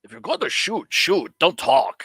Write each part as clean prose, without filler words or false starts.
If you're going to shoot, shoot. Don't talk.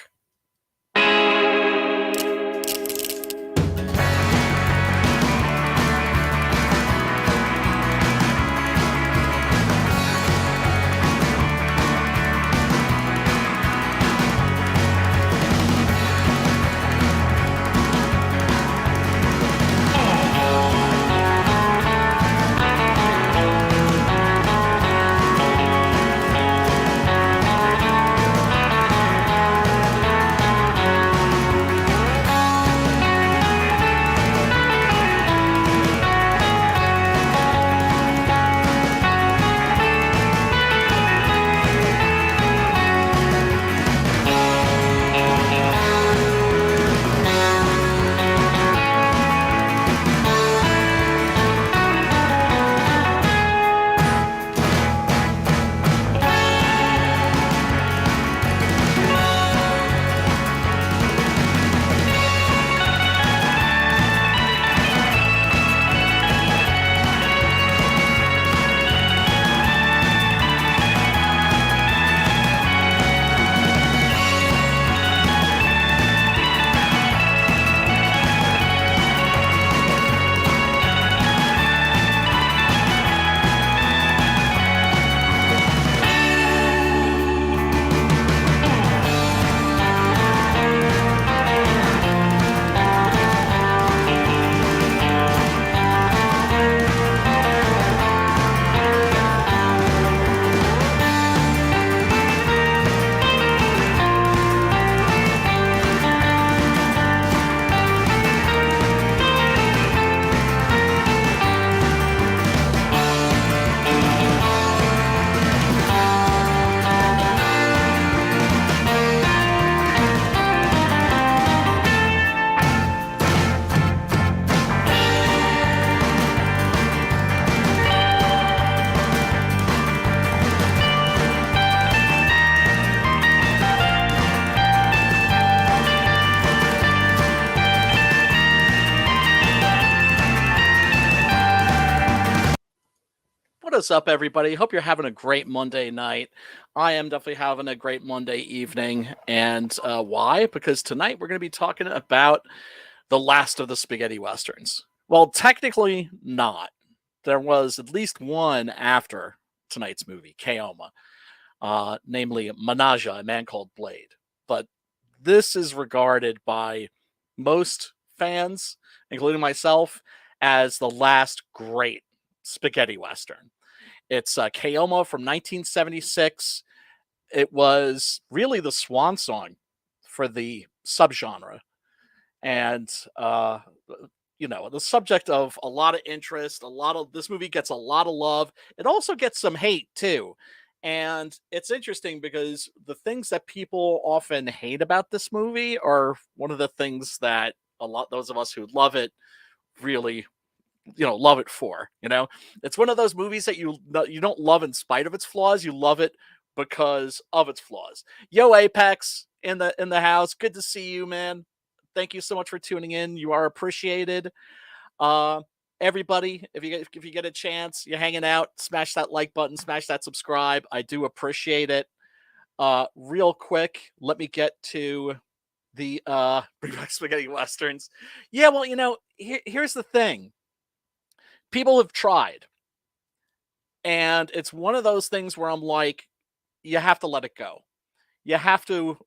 What is up, everybody? Hope you're having a great Monday night. I am definitely having a great Monday evening. And why? Because tonight we're going to be talking about the last of the spaghetti westerns. Well, technically not. There was at least one after tonight's movie, Keoma, namely Manaja, A Man Called Blade. But this is regarded by most fans, including myself, as the last great spaghetti western. It's Keoma from 1976. It was really the swan song for the subgenre. And, the subject of a lot of interest, this movie gets a lot of love. It also gets some hate too. And it's interesting because the things that people often hate about this movie are one of the things that those of us who love it really love it for. It's one of those movies that you don't love in spite of its flaws. You love it because of its flaws. Yo, Apex in the house. Good to see you, man. Thank you so much for tuning in. You are appreciated. Uh, Everybody, if you get a chance, you're hanging out, smash that like button, smash that subscribe. I do appreciate it. Real quick, let me get to the bring back spaghetti westerns. Yeah, well, here's the thing. People have tried, and it's one of those things where I'm like, you have to let it go. You have to,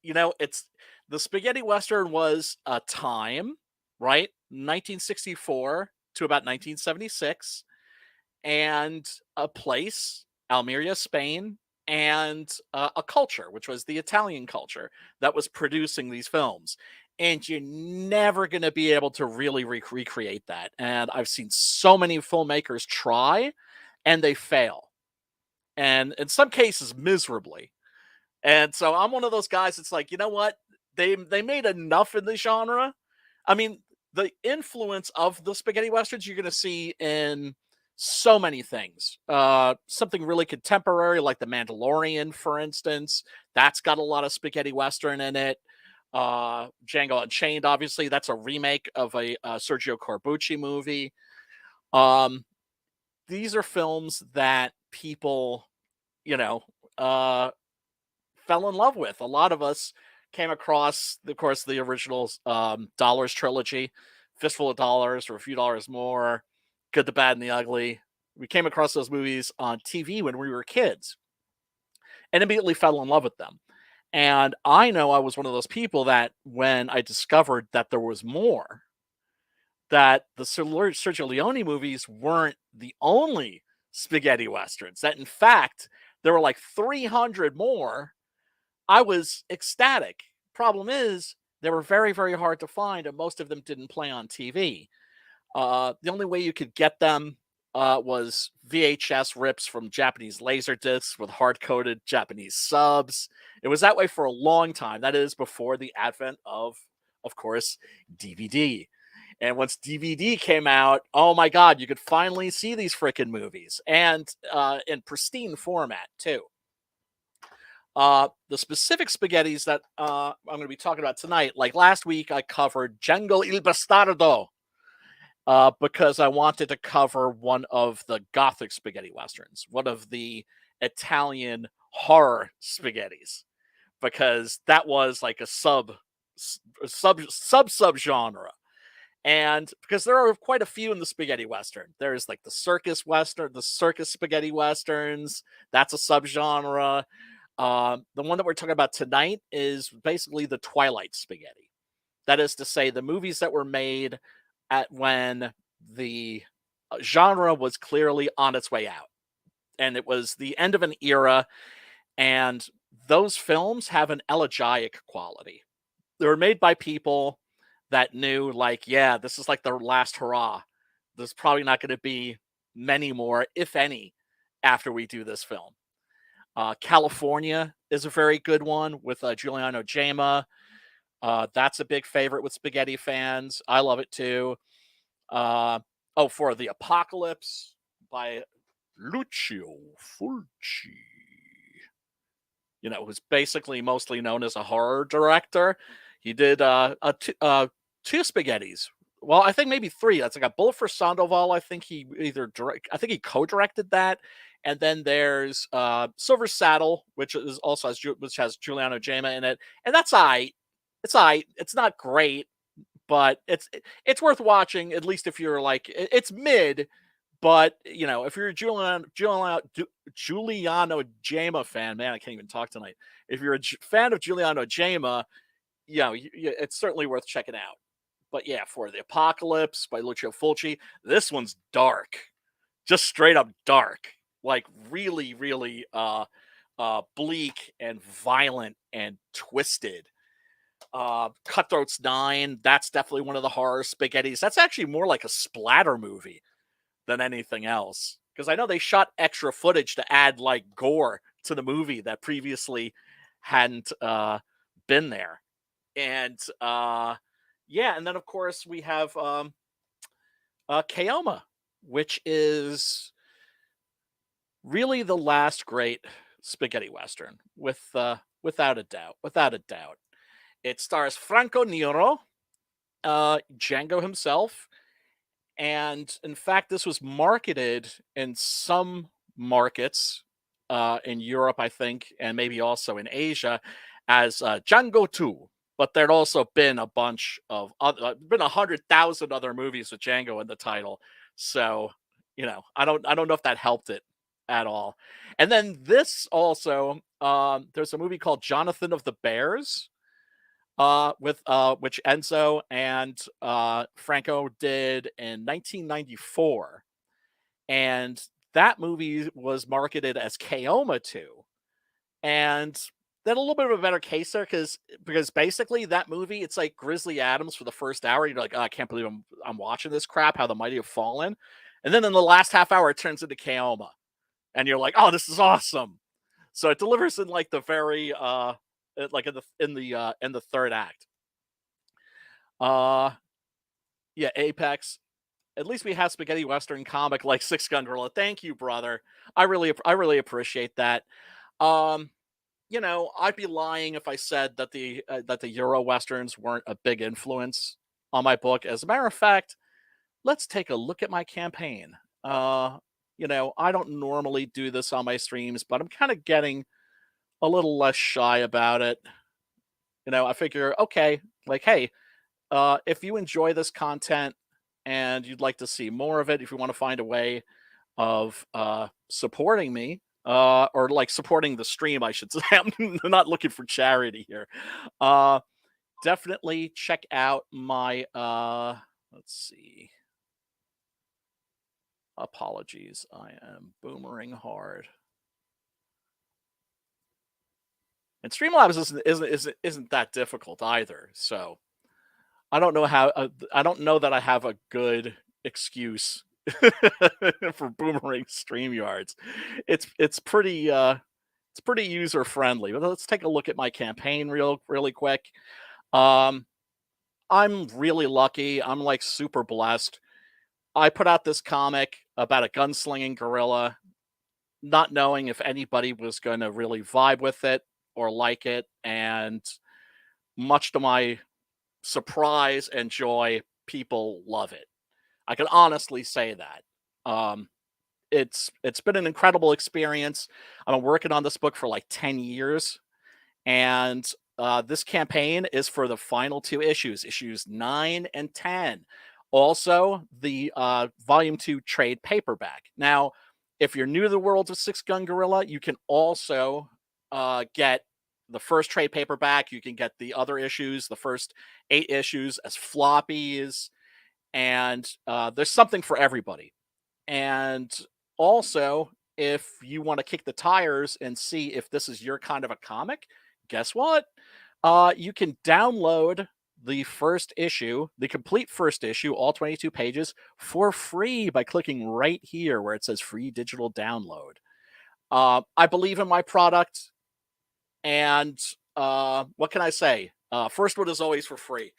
it's the spaghetti western was a time, right? 1964 to about 1976, and a place, Almeria, Spain, and a culture, which was the Italian culture that was producing these films. And you're never going to be able to really recreate that. And I've seen so many filmmakers try, and they fail, and in some cases miserably. And so I'm one of those guys that's like, you know what? They made enough in the genre. I mean, the influence of the spaghetti westerns you're going to see in so many things. Something really contemporary like The Mandalorian, for instance. That's got a lot of spaghetti western in it. Django Unchained, obviously, that's a remake of a Sergio Corbucci movie. These are films that people, you know, uh, fell in love with. A lot of us came across, of course, the original Dollars trilogy, Fistful of Dollars for a few dollars more, Good, the Bad, and the Ugly. We came across those movies on TV when we were kids and immediately fell in love with them. And I know I was one of those people that when I discovered that there was more, that the Sergio Leone movies weren't the only spaghetti westerns, that in fact, there were like 300 more. I was ecstatic. Problem is, they were very, very hard to find, and most of them didn't play on TV. The only way you could get them was VHS rips from Japanese laser discs with hard-coded Japanese subs. It was that way for a long time. That is before the advent of course, DVD. And once DVD came out, oh my God, you could finally see these freaking movies, and in pristine format too. The specific spaghettis that I'm going to be talking about tonight, like last week, I covered Django il Bastardo because I wanted to cover one of the Gothic spaghetti westerns, one of the Italian horror spaghettis, because that was like a sub genre. And because there are quite a few in the spaghetti western, there's like the circus spaghetti westerns. That's a subgenre. The one that we're talking about tonight is basically the Twilight spaghetti. That is to say, the movies that were made at when the genre was clearly on its way out, and it was the end of an era. And those films have an elegiac quality. They were made by people that knew, like, yeah, this is like the last hurrah. There's probably not going to be many more, if any, after we do this film. California is a very good one with Giuliano Gema. That's a big favorite with spaghetti fans. I love it too. For the Apocalypse by Lucio Fulci. Who's basically mostly known as a horror director. He did two spaghettis. Well, I think maybe three. That's like a Bullet for Sandoval. I think he co-directed that. And then there's Silver Saddle, which has Giuliano Gema in it, and that's aight. It's aight. It's not great, but it's worth watching, at least if you're like, it's mid. But if you're a Giuliano Gema fan, man, I can't even talk tonight. If you're a fan of Giuliano Gema, it's certainly worth checking out. But yeah, for the Apocalypse by Lucio Fulci, this one's dark, just straight up dark, like really, really bleak and violent and twisted. Cutthroat's 9, that's definitely one of the horror spaghettis. That's actually more like a splatter movie than anything else, because I know they shot extra footage to add like gore to the movie that previously hadn't been there. And and then of course we have Keoma, which is really the last great spaghetti western, without a doubt. It stars Franco Nero, Django himself, and in fact, this was marketed in some markets in Europe, I think, and maybe also in Asia, as Django 2. But there'd also been a bunch of been 100,000 other movies with Django in the title. So, I don't know if that helped it at all. And then this also, there's a movie called Jonathan of the Bears, with which Enzo and Franco did in 1994, and that movie was marketed as Keoma 2, and then a little bit of a better case there because basically that movie, it's like Grizzly Adams for the first hour. You're like, oh, I can't believe I'm watching this crap. How the Mighty Have Fallen, and then in the last half hour it turns into Keoma, and you're like, oh, this is awesome. So it delivers in like the very like in the third act. Yeah, Apex. At least we have spaghetti western comic like Six Gun Gorilla. Thank you, brother. I really appreciate that. I'd be lying if I said that the Euro westerns weren't a big influence on my book. As a matter of fact, let's take a look at my campaign. I don't normally do this on my streams, but I'm kind of getting a little less shy about it. I figure, okay, like, hey, if you enjoy this content and you'd like to see more of it, if you want to find a way of supporting me, or like supporting the stream, I should say. I'm not looking for charity here. Uh, Definitely check out my let's see. Apologies, I am boomering hard. And Streamlabs isn't that difficult either. So I don't know that I have a good excuse for boomerang StreamYards. It's pretty user friendly. But let's take a look at my campaign really quick. Um, I'm really lucky. I'm like super blessed. I put out this comic about a gunslinging gorilla, not knowing if anybody was going to really vibe with it or like it, and much to my surprise and joy, people love it. I can honestly say that. Um, it's been an incredible experience. I've been working on this book for like 10 years, and this campaign is for the final two issues, issues 9 and 10. Also, the volume 2 trade paperback. Now, if you're new to the world of Six Gun Gorilla, you can also get the first trade paperback. You can get the other issues, the first 8 issues, as floppies, and there's something for everybody. And also, if you want to kick the tires and see if this is your kind of a comic, guess what? You can download the first issue, the complete first issue, all 22 pages, for free by clicking right here where it says free digital download. I believe in my product, and what can I say? First one is always for free.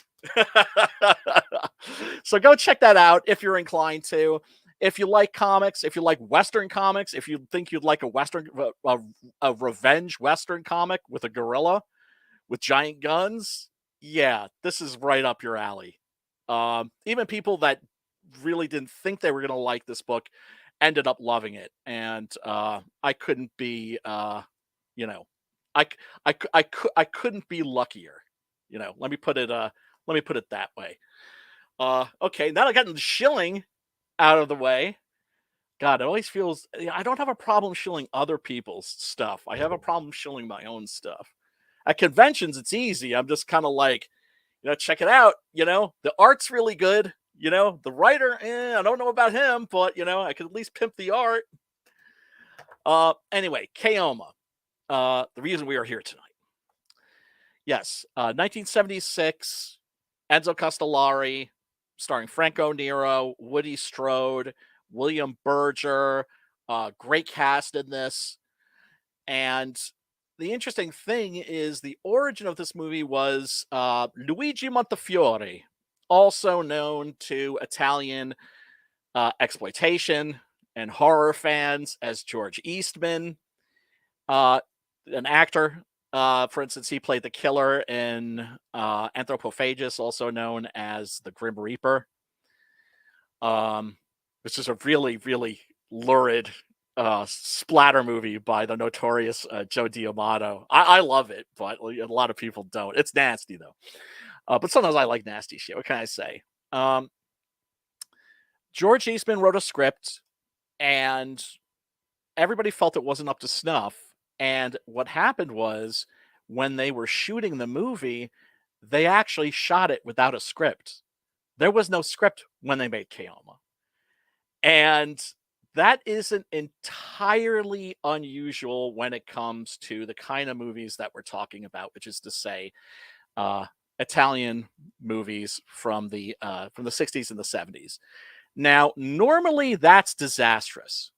So go check that out if you're inclined to. If you like comics, if you like Western comics, if you think you'd like a revenge Western comic with a gorilla with giant guns, yeah, this is right up your alley. Even people that really didn't think they were going to like this book ended up loving it, and I couldn't be, you know, I, c- I, c- I couldn't be luckier. Let me put it that way. Okay, now I got the shilling out of the way. God, it always feels, I don't have a problem shilling other people's stuff. I have a problem shilling my own stuff. At conventions, it's easy. I'm just kind of like, check it out. The art's really good. The writer, I don't know about him, but I could at least pimp the art. Anyway, Keoma, the reason we are here tonight. Yes, 1976, Enzo Castellari, starring Franco, Nero, Woody Strode, William Berger. Great cast in this. And the interesting thing is the origin of this movie was Luigi Montefiore, also known to Italian exploitation and horror fans as George Eastman, an actor. For instance, he played the killer in Anthropophagus, also known as the Grim Reaper, which is a really, really lurid splatter movie by the notorious Joe D'Amato. I love it, but a lot of people don't. It's nasty though, but sometimes I like nasty shit. What can I say? George Eastman wrote a script, and everybody felt it wasn't up to snuff. And what happened was, when they were shooting the movie, they actually shot it without a script. There was no script when they made Keoma. And that isn't entirely unusual when it comes to the kind of movies that we're talking about, which is to say, Italian movies from the 60s and the 70s. Now, normally that's disastrous.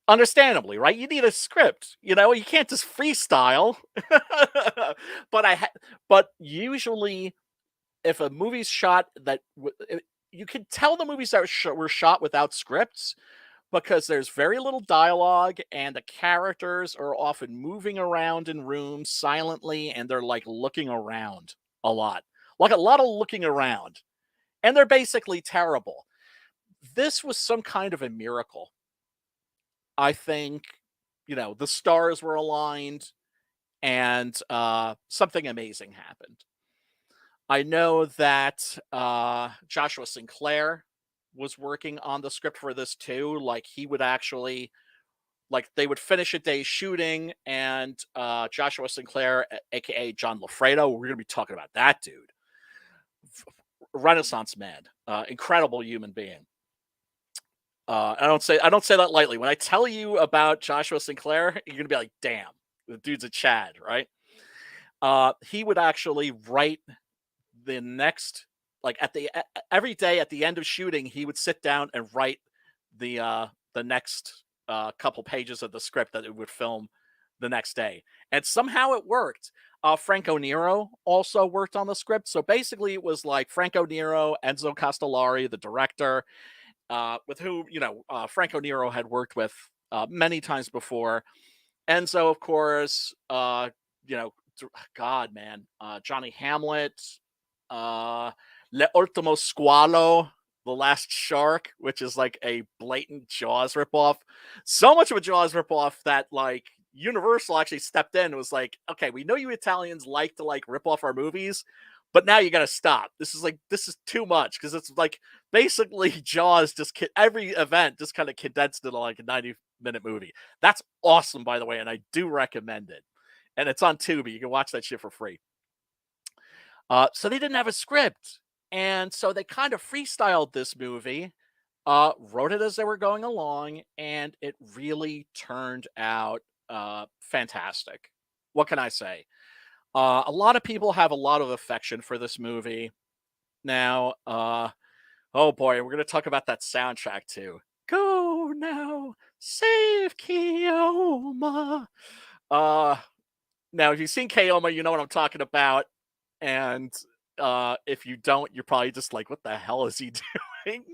Understandably, right? You need a script. You can't just freestyle. But usually, if a movie's shot you can tell the movies that were shot without scripts, because there's very little dialogue and the characters are often moving around in rooms silently, and they're like looking around a lot. Like a lot of looking around. And they're basically terrible. This was some kind of a miracle. I think, the stars were aligned, and something amazing happened. I know that Joshua Sinclair was working on the script for this too. Like he would actually, like they would finish a day shooting, and Joshua Sinclair, aka John Lafredo, we're gonna be talking about that dude, Renaissance man, incredible human being. I don't say that lightly. When I tell you about Joshua Sinclair, you're gonna be like, "Damn, the dude's a Chad," right? He would actually write the next, like every day at the end of shooting, he would sit down and write the next couple pages of the script that it would film the next day, and somehow it worked. Franco Nero also worked on the script, so basically it was like Franco Nero, Enzo Castellari, the director, with who Franco Nero had worked with many times before. Enzo, of course, you know, God, man, Johnny Hamlet, uh, Le Ultimo Squalo, The Last Shark, which is like a blatant Jaws ripoff. So much of a Jaws ripoff that like Universal actually stepped in and was like, okay, we know you Italians like to like rip off our movies, but now you got to stop. This is too much because it's like basically Jaws just every event just kind of condensed into like a 90-minute movie. That's awesome, by the way, and I do recommend it. And it's on Tubi. You can watch that shit for free. So they didn't have a script, and so they kind of freestyled this movie, wrote it as they were going along, and it really turned out fantastic. What can I say? A lot of people have a lot of affection for this movie. Now, oh boy, we're gonna talk about that soundtrack too. Go now, save Keoma. Uh, Now if you've seen Keoma, you know what I'm talking about. And if you don't, you're probably just like, what the hell is he doing?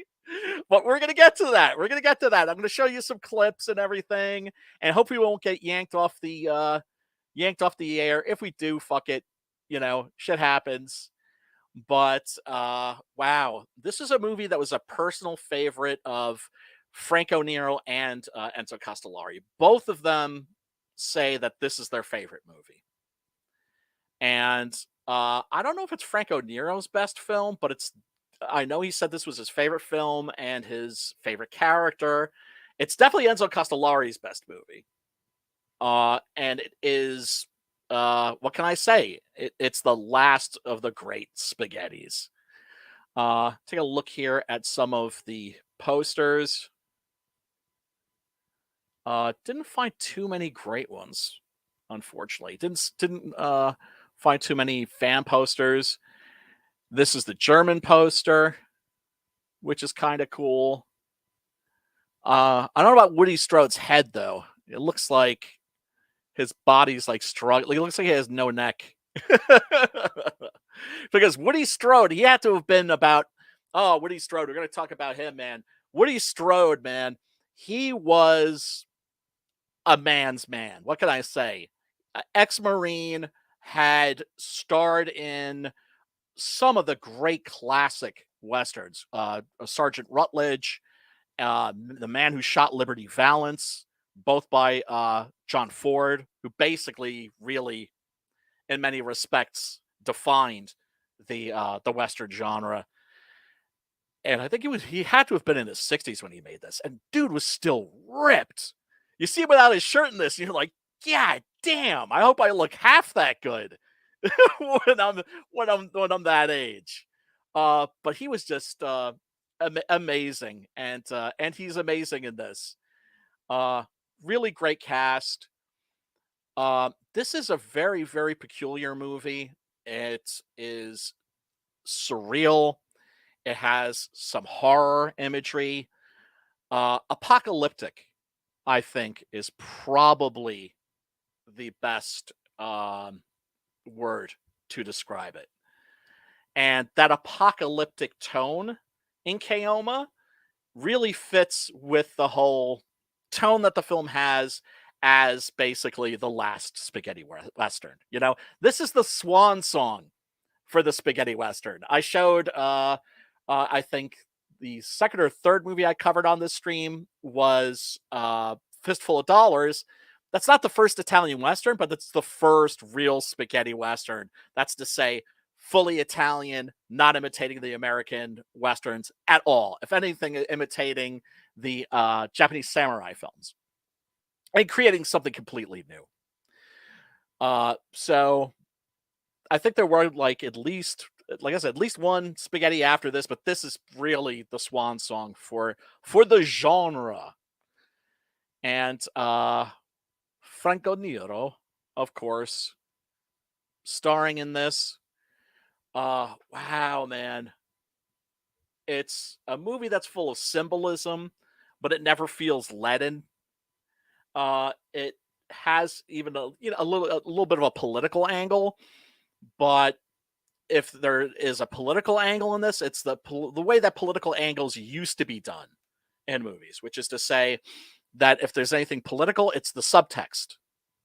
But we're gonna get to that. We're gonna get to that. I'm gonna show you some clips and everything, and hopefully we won't get yanked off the air. If we do, fuck it. Shit happens. But wow, this is a movie that was a personal favorite of Franco Nero and Enzo Castellari. Both of them say that this is their favorite movie. And I don't know if it's Franco Nero's best film, but I know he said this was his favorite film and his favorite character. It's definitely Enzo Castellari's best movie. And it is, what can I say? It's the last of the great spaghettis. Take a look here at some of the posters. Didn't find too many great ones, unfortunately. Didn't find too many fan posters. This is the German poster, which is kind of cool. I don't know about Woody Strode's head though. It looks like his body's like struggling. It looks like he has no neck. Because Woody Strode, he had to have been about, Woody Strode, we're going to talk about him, man. Woody Strode, man, he was a man's man. What can I say? Ex-Marine, had starred in some of the great classic Westerns. Sergeant Rutledge, The Man Who Shot Liberty Valance, both by John Ford, who basically really, in many respects, defined the Western genre. And I think he had to have been in his 60s when he made this. And dude was still ripped. You see him without his shirt in this, and you're like, yeah, damn, I hope I look half that good when I'm that age. But he was just amazing, and he's amazing in this. Really great cast. This is a very, very peculiar movie. It is surreal. It has some horror imagery. Apocalyptic, I think, is probably the best word to describe it. And that apocalyptic tone in Keoma really fits with the whole tone that the film has as basically the last spaghetti western. This is the swan song for the spaghetti western. I showed, I think the second or third movie I covered on this stream was Fistful of Dollars. That's not the first Italian Western, but it's the first real spaghetti Western. That's to say, fully Italian, not imitating the American Westerns at all. If anything, imitating the Japanese samurai films and creating something completely new. So I think there were like at least, like I said, at least one spaghetti after this, but this is really the swan song for the genre. And Franco Nero, of course, starring in this. Wow, man. It's a movie that's full of symbolism, but it never feels leaden. It has even a little bit of a political angle, but if there is a political angle in this, it's the way that political angles used to be done in movies, which is to say that if there's anything political, it's the subtext,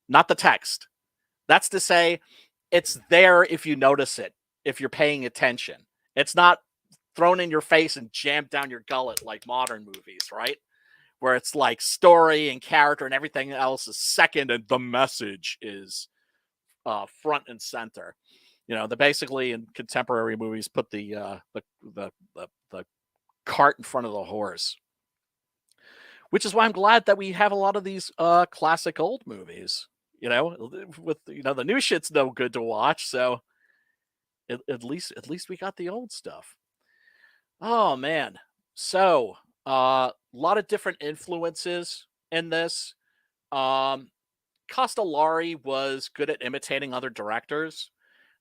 not the text. That's to say, it's there if you notice it, if you're paying attention. It's not thrown in your face and jammed down your gullet like modern movies, right? Where it's like story and character and everything else is second and the message is front and center. They basically in contemporary movies put the cart in front of the horse, which is why I'm glad that we have a lot of these classic old movies. With the new shit's no good to watch, so at least we got the old stuff. Oh man, so a lot of different influences in this. Um, Castellari was good at imitating other directors.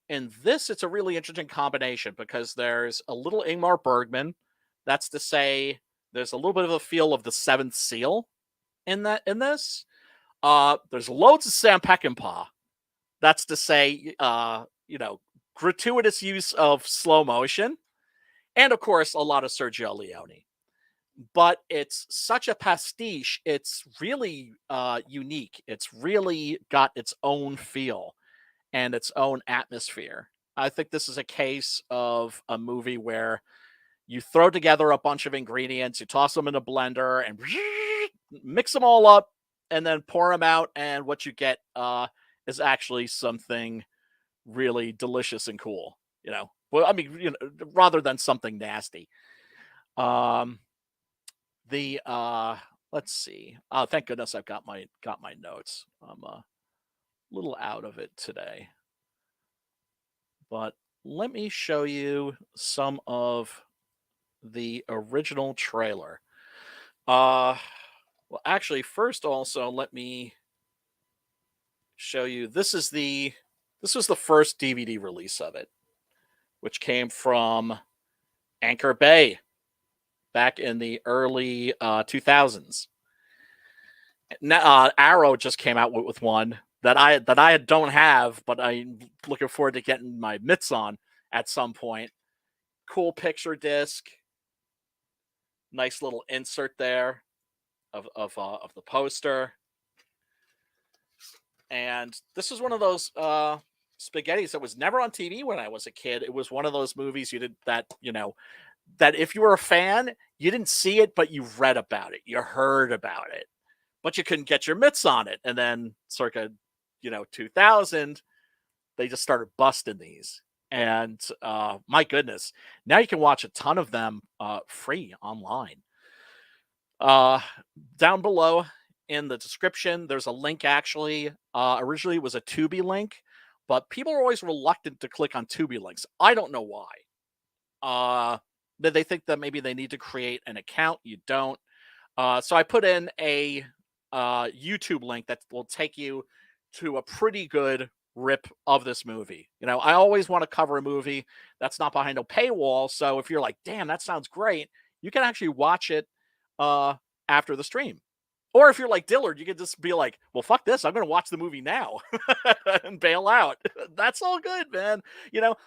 In this, it's a really interesting combination because there's a little Ingmar Bergman. That's to say, there's a little bit of a feel of the Seventh Seal in this. There's loads of Sam Peckinpah. That's to say, gratuitous use of slow motion, and of course, a lot of Sergio Leone. But it's such a pastiche. It's really unique. It's really got its own feel and its own atmosphere. I think this is a case of a movie where you throw together a bunch of ingredients, you toss them in a blender, and mix them all up, and then pour them out, and what you get is actually something really delicious and cool. Well, I mean, rather than something nasty. Um, the let's see. Oh, thank goodness I've got my notes. I'm a little out of it today. But let me show you some of the original trailer. Well, actually, first also let me show you. This was the first DVD release of it, which came from Anchor Bay back in the early 2000s. Arrow just came out with one that I don't have, but I'm looking forward to getting my mitts on at some point. Cool picture disc, nice little insert there of the poster, and this is one of those spaghettis that was never on TV when I was a kid. It was one of those movies you did that that if you were a fan, you didn't see it, but you read about it, you heard about it, but you couldn't get your mitts on it. And then circa 2000, they just started busting these. And my goodness, now you can watch a ton of them free online. Down below in the description, there's a link actually. Originally, it was a Tubi link, but people are always reluctant to click on Tubi links. I don't know why. They think that maybe they need to create an account. You don't. So I put in a YouTube link that will take you to a pretty good rip of this movie. I always want to cover a movie that's not behind a paywall. So if you're like, damn, that sounds great, you can actually watch it after the stream. Or if you're like Dillard, you can just be like, well, fuck this, I'm going to watch the movie now and bail out. That's all good, man.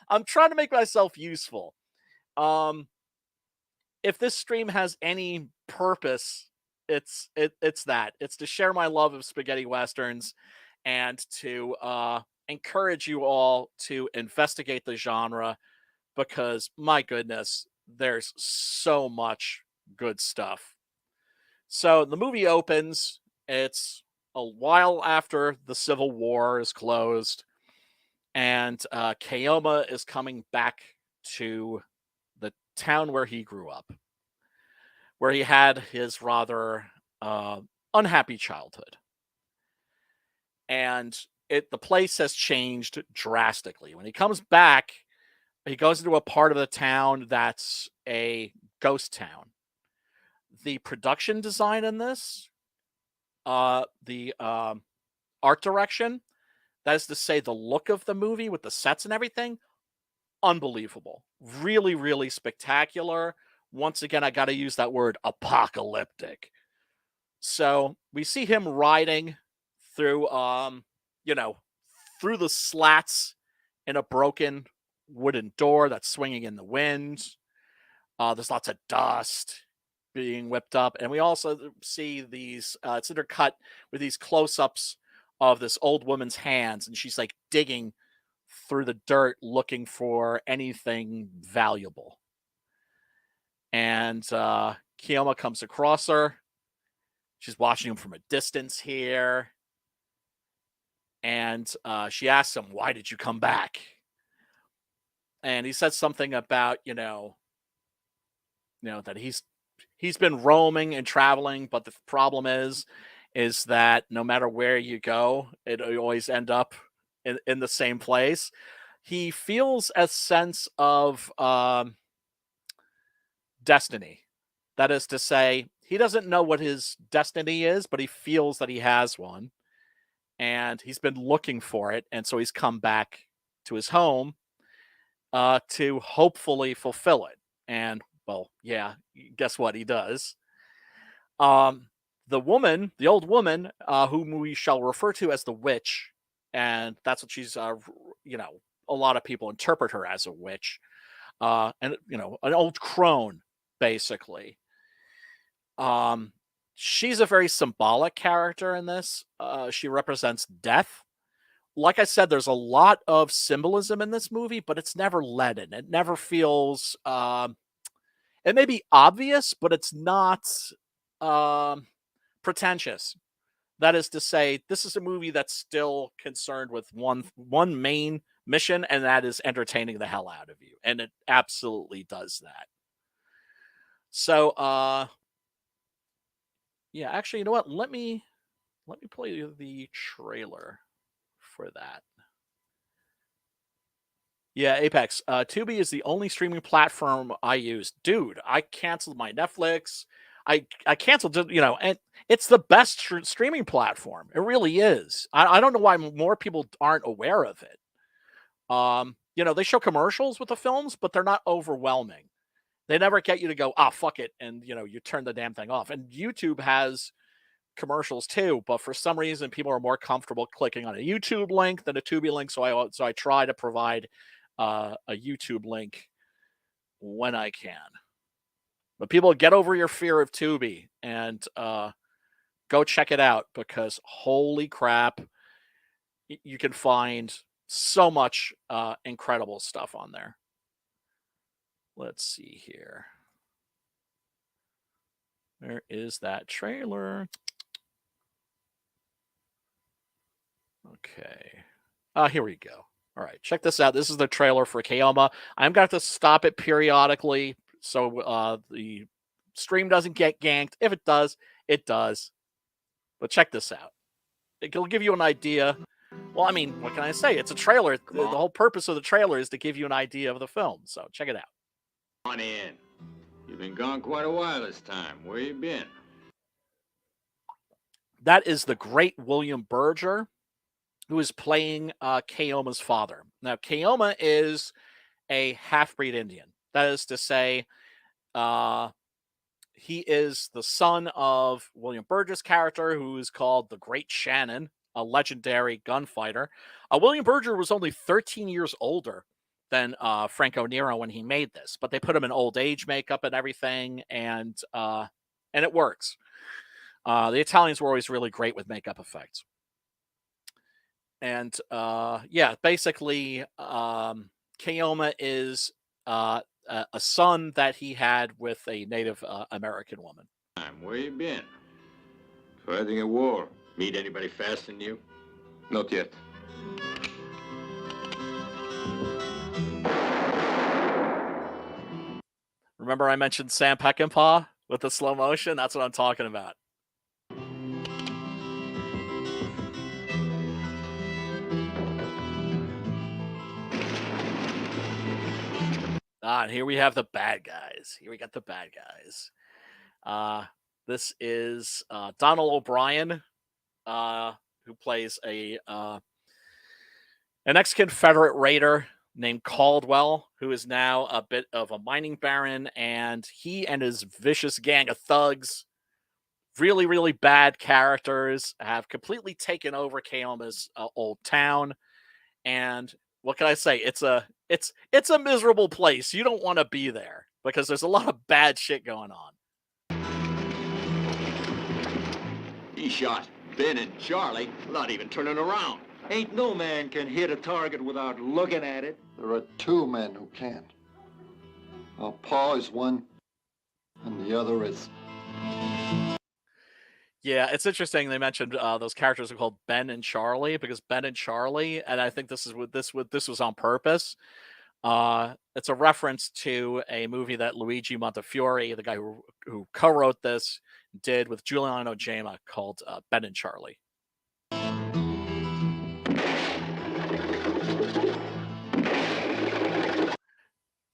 I'm trying to make myself useful. If this stream has any purpose, it's that. It's to share my love of spaghetti westerns and to encourage you all to investigate the genre, because my goodness, there's so much good stuff. So the movie opens. It's a while after the Civil War is closed, and Keoma is coming back to the town where he grew up, where he had his rather unhappy childhood. And the place has changed drastically. When he comes back, he goes into a part of the town that's a ghost town. The production design in this, the art direction, that is to say, the look of the movie with the sets and everything, unbelievable. Really, really spectacular. Once again, I got to use that word, apocalyptic. So we see him riding through, through the slats in a broken wooden door that's swinging in the wind. There's lots of dust being whipped up. And we also see these, it's intercut with these close-ups of this old woman's hands. And she's like digging through the dirt looking for anything valuable. And Keoma comes across her. She's watching him from a distance here. And she asks him, "Why did you come back?" And he says something about, that he's been roaming and traveling, but the problem is that no matter where you go, it always end up in the same place. He feels a sense of destiny. That is to say, he doesn't know what his destiny is, but he feels that he has one. And he's been looking for it. And so he's come back to his home to hopefully fulfill it. And, well, yeah, guess what? He does. The old woman, whom we shall refer to as the witch, and that's what she's, a lot of people interpret her as a witch, and, an old crone, basically. She's a very symbolic character in this. She represents death. Like I said, there's a lot of symbolism in this movie, but it's never leaden. It never feels, it may be obvious, but it's not pretentious. That is to say, this is a movie that's still concerned with one main mission, and that is entertaining the hell out of you. And it absolutely does that. So, yeah, actually, you know what? Let me play the trailer for that. Yeah, Apex. Tubi is the only streaming platform I use. Dude, I canceled my Netflix. I canceled, and it's the best streaming platform. It really is. I don't know why more people aren't aware of it. They show commercials with the films, but they're not overwhelming. They never get you to go, fuck it, and you turn the damn thing off. And YouTube has commercials too, but for some reason people are more comfortable clicking on a YouTube link than a Tubi link. So I try to provide a YouTube link when I can. But people, get over your fear of Tubi and go check it out, because holy crap, you can find so much incredible stuff on there. Let's see here. Where is that trailer? Okay. Here we go. All right, check this out. This is the trailer for Keoma. I'm going to have to stop it periodically so the stream doesn't get ganked. If it does, it does. But check this out. It'll give you an idea. Well, I mean, what can I say? It's a trailer. The whole purpose of the trailer is to give you an idea of the film. So check it out. On in. You've been gone quite a while this time. Where you been? That is the great William Berger, who is playing Keoma's father. Now, Keoma is a half-breed Indian. That is to say, he is the son of William Berger's character, who is called the Great Shannon, a legendary gunfighter. William Berger was only 13 years older than Franco Nero when he made this, but they put him in old age makeup and everything, and it works. The Italians were always really great with makeup effects. And basically, Keoma is a son that he had with a Native American woman. Where you been? Fighting a war. Meet anybody faster than you? Not yet. Remember I mentioned Sam Peckinpah with the slow motion? That's what I'm talking about. And here we have the bad guys. Here we got the bad guys. This is Donald O'Brien, who plays an ex-Confederate raider named Caldwell, who is now a bit of a mining baron, and he and his vicious gang of thugs, really, really bad characters, have completely taken over Keoma's old town. And what can I say? It's a miserable place. You don't want to be there because there's a lot of bad shit going on. He shot Ben and Charlie, not even turning around. Ain't no man can hit a target without looking at it. There are two men who can't. Pa is one, and the other is... Yeah, it's interesting they mentioned those characters are called Ben and Charlie because Ben and Charlie, and I think this was on purpose. It's a reference to a movie that Luigi Montefiore, the guy who co-wrote this, did with Giuliano Gemma called Ben and Charlie.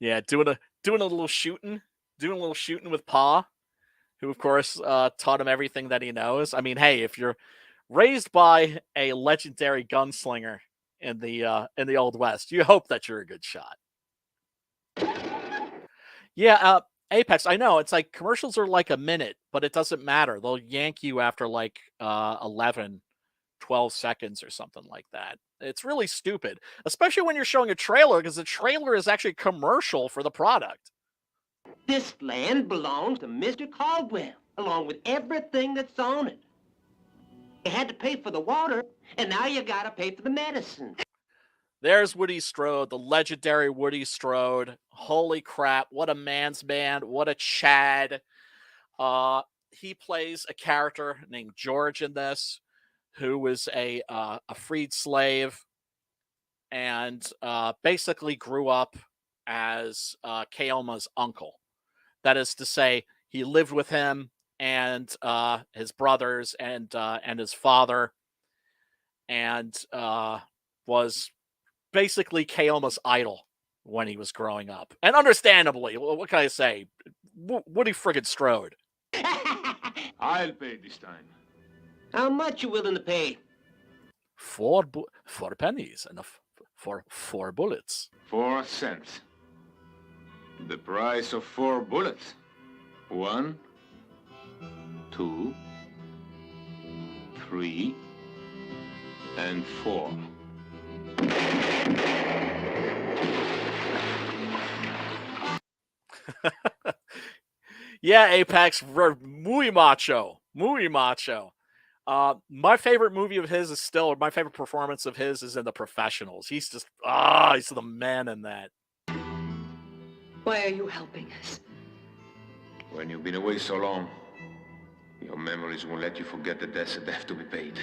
Yeah, doing a little shooting with Pa, who of course taught him everything that he knows. I mean, hey, if you're raised by a legendary gunslinger in the Old West, you hope that you're a good shot. Yeah, Apex, I know, it's like commercials are like a minute, but it doesn't matter. They'll yank you after like 11, 12 seconds or something like that. It's really stupid, especially when you're showing a trailer, because the trailer is actually a commercial for the product. This land belongs to Mr. Caldwell, along with everything that's on it. You had to pay for the water, and now you gotta pay for the medicine. There's Woody Strode, the legendary Woody Strode. Holy crap, what a man's man, what a Chad. He plays a character named George in this, who was a freed slave and basically grew up as Keoma's uncle. That is to say, he lived with him and his brothers and his father, and was basically Keoma's idol when he was growing up. And understandably, what can I say? Woody friggin' Strode. I'll pay this time. How much you willing to pay? 4 pennies and for 4 bullets. 4 cents. The price of 4 bullets. 1, 2, 3, and 4. Yeah, Apex, muy macho. Muy macho. My favorite movie of his is still, my favorite performance of his is in The Professionals. He's just, he's the man in that. Why are you helping us? When you've been away so long, your memories won't let you forget the debts that have to be paid.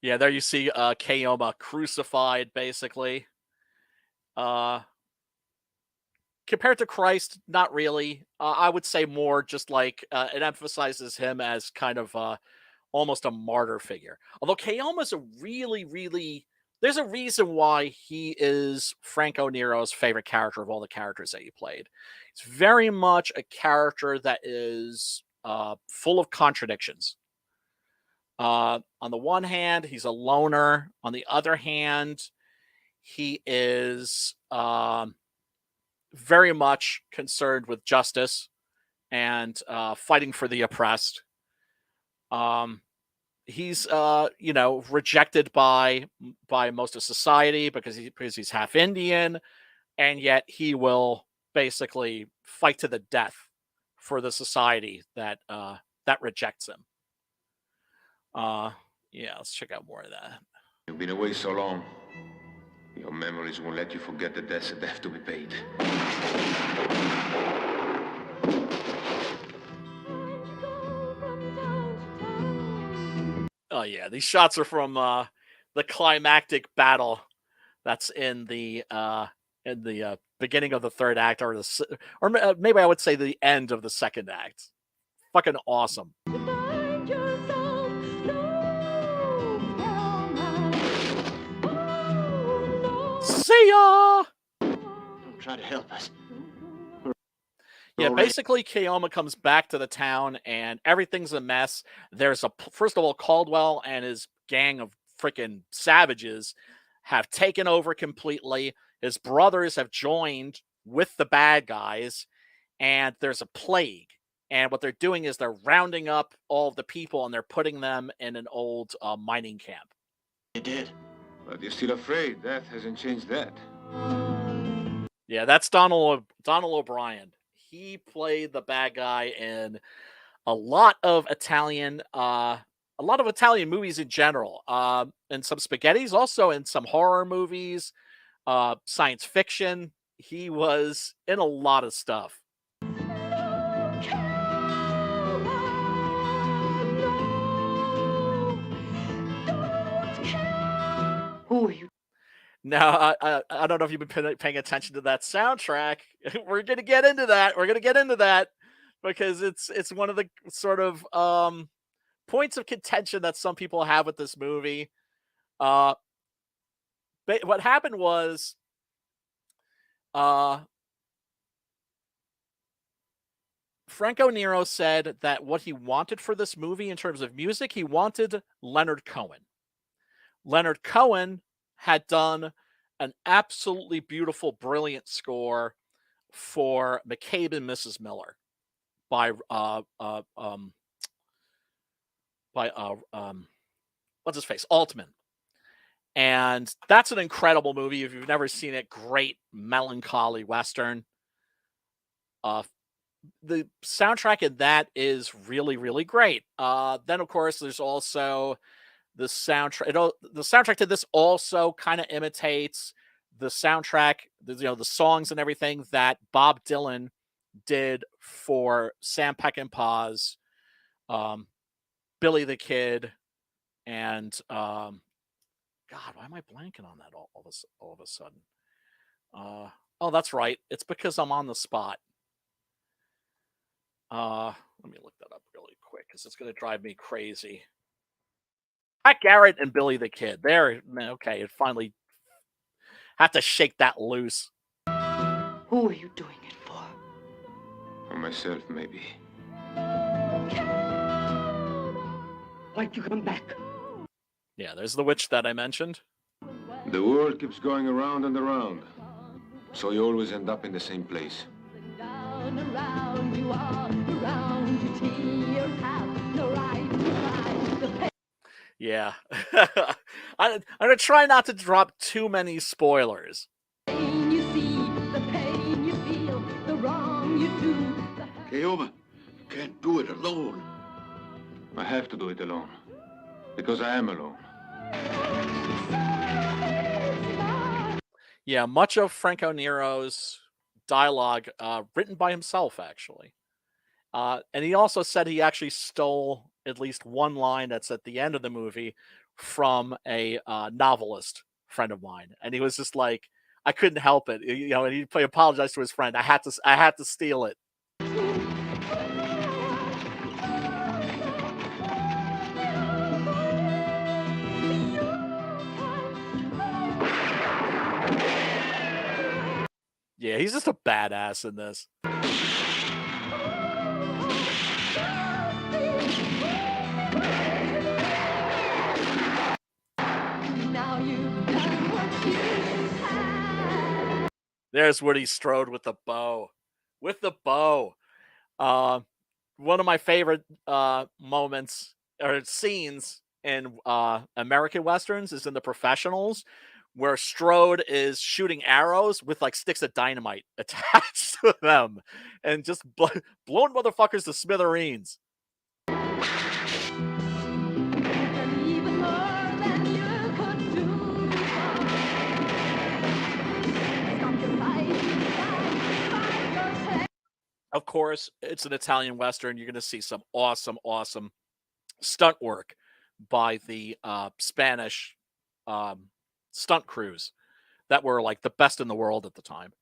Yeah, there you see Keoma crucified, basically. Compared to Christ, not really. I would say more just like it emphasizes him as kind of almost a martyr figure. Although Keoma's a really, really... There's a reason why he is Franco Nero's favorite character of all the characters that he played. It's very much a character that is full of contradictions. On the one hand, he's a loner. On the other hand, he is very much concerned with justice and fighting for the oppressed. He's rejected by most of society because he's half Indian, and yet he will basically fight to the death for the society that rejects him. Yeah, let's check out more of that. You've been away so long, your memories won't let you forget the debts that have to be paid. Oh yeah, these shots are from the climactic battle that's in the beginning of the third act, or maybe I would say the end of the second act. Fucking awesome. Find yourself, no, oh, no. See ya. Don't try to help us. Yeah, Already- basically Keoma comes back to the town and everything's a mess. There's first of all, Caldwell and his gang of freaking savages have taken over completely. His brothers have joined with the bad guys, and there's a plague. And what they're doing is they're rounding up all of the people and they're putting them in an old mining camp. You did. But you're still afraid. Death hasn't changed that. Yeah, that's Donald O'Brien. He played the bad guy in a lot of Italian movies in general. And some spaghettis, also in some horror movies, science fiction. He was in a lot of stuff. Who are you? Now, I don't know if you've been paying attention to that soundtrack. We're gonna get into that. We're gonna get into that because it's one of the sort of points of contention that some people have with this movie. What happened was, Franco Nero said that what he wanted for this movie in terms of music, he wanted Leonard Cohen. Leonard Cohen had done an absolutely beautiful, brilliant score for McCabe and Mrs. Miller by what's his face, Altman. And that's an incredible movie. If you've never seen it, great melancholy Western. The soundtrack in that is really, really great. Then, of course, there's also the soundtrack. The soundtrack to this also kind of imitates the soundtrack, the songs and everything that Bob Dylan did for Sam Peckinpah's Billy the Kid, and God, why am I blanking on that all of a sudden? Oh, that's right. It's because I'm on the spot. Let me look that up really quick because it's going to drive me crazy. Pat Garrett and Billy the Kid. There, okay. It finally have to shake that loose. Who are you doing it for? For myself, maybe. Why'd you come back? Yeah, there's the witch that I mentioned. The world keeps going around and around. So you always end up in the same place. Down around you all around you tears have no right to cry. The pain Yeah. I'm going to try not to drop too many spoilers. you see, the pain you feel, the wrong you do. The Keoma, you can't do it alone. I have to do it alone. Because I am alone. Yeah, much of Franco Nero's dialogue written by himself, actually. And he also said he actually stole at least one line that's at the end of the movie from a novelist friend of mine. And he was just like, I couldn't help it. And he apologized to his friend. I had to steal it. Yeah, he's just a badass in this. now you've done what you had. There's Woody Strode with the bow. With the bow. One of my favorite moments or scenes in American Westerns is in The Professionals, where Strode is shooting arrows with like sticks of dynamite attached to them and just blowing motherfuckers to smithereens. And even more than you could do. Stop your fighting, fight yourself. Of course, it's an Italian Western. You're going to see some awesome, awesome stunt work by the Spanish stunt crews that were like the best in the world at the time.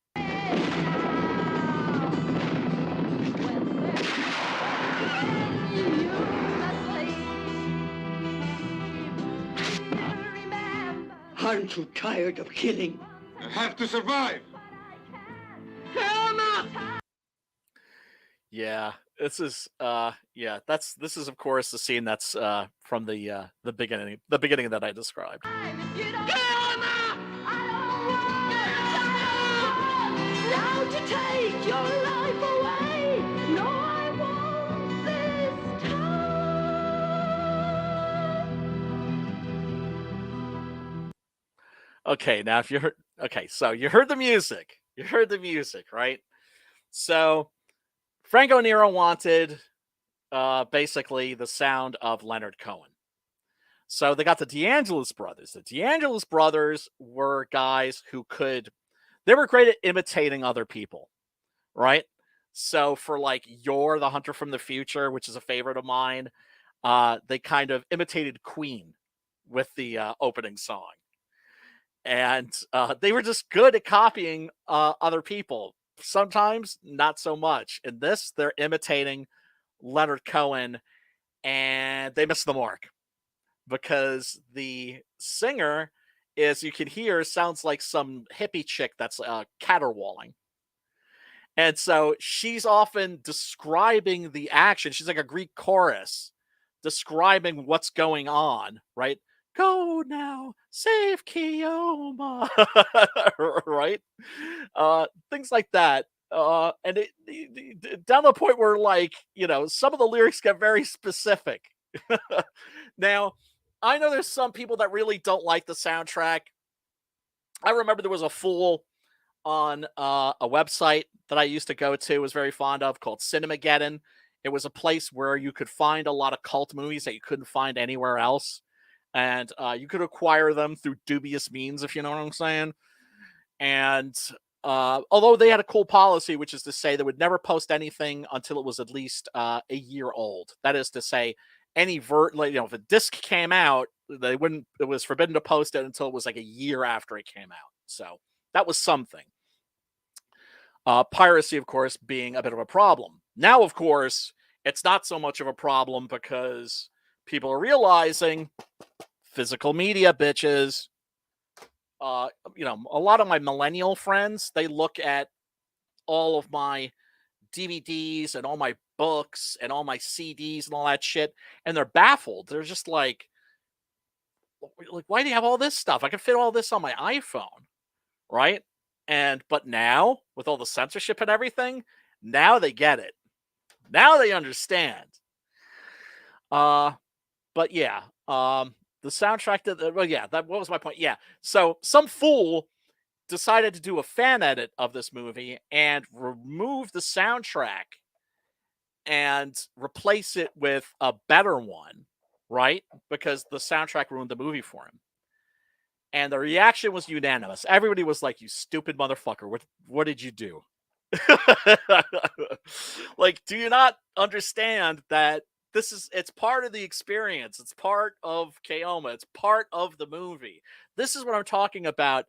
Aren't you tired of killing? I have to survive. Yeah, this is this is of course the scene that's from the beginning that I described. Okay, now if you heard so you heard the music. You heard the music, right? So Franco Nero wanted basically the sound of Leonard Cohen. So they got the DeAngelis brothers. The DeAngelis brothers were guys who they were great at imitating other people, right? So for like You're the Hunter from the Future, which is a favorite of mine, they kind of imitated Queen with the opening song. And they were just good at copying other people. Sometimes not so much. In this, they're imitating Leonard Cohen, and they miss the mark because the singer, as you can hear, sounds like some hippie chick that's caterwauling. And so she's often describing the action. She's like a Greek chorus describing what's going on, right? Go now, save Keoma, right? Things like that. And down to the point where, like, some of the lyrics get very specific. Now, I know there's some people that really don't like the soundtrack. I remember there was a fool on a website that I used to go to, was very fond of, called Cinemageddon. It was a place where you could find a lot of cult movies that you couldn't find anywhere else. And you could acquire them through dubious means, if you know what I'm saying. And although they had a cool policy, which is to say they would never post anything until it was at least a year old. That is to say, if a disc came out, it was forbidden to post it until it was like a year after it came out. So that was something. Piracy, of course, being a bit of a problem. Now, of course, it's not so much of a problem because people are realizing physical media, bitches. A lot of my millennial friends, they look at all of my DVDs and all my books and all my CDs and all that shit, and they're baffled. They're just like, why do you have all this stuff? I can fit all this on my iPhone, right? But now, with all the censorship and everything, now they get it. Now they understand. But yeah, the soundtrack what was my point? Yeah. So some fool decided to do a fan edit of this movie and remove the soundtrack and replace it with a better one, right? Because the soundtrack ruined the movie for him. And the reaction was unanimous. Everybody was like, "You stupid motherfucker. What did you do?" Like, do you not understand that it's part of the experience? It's part of Keoma. It's part of the movie. This is what I'm talking about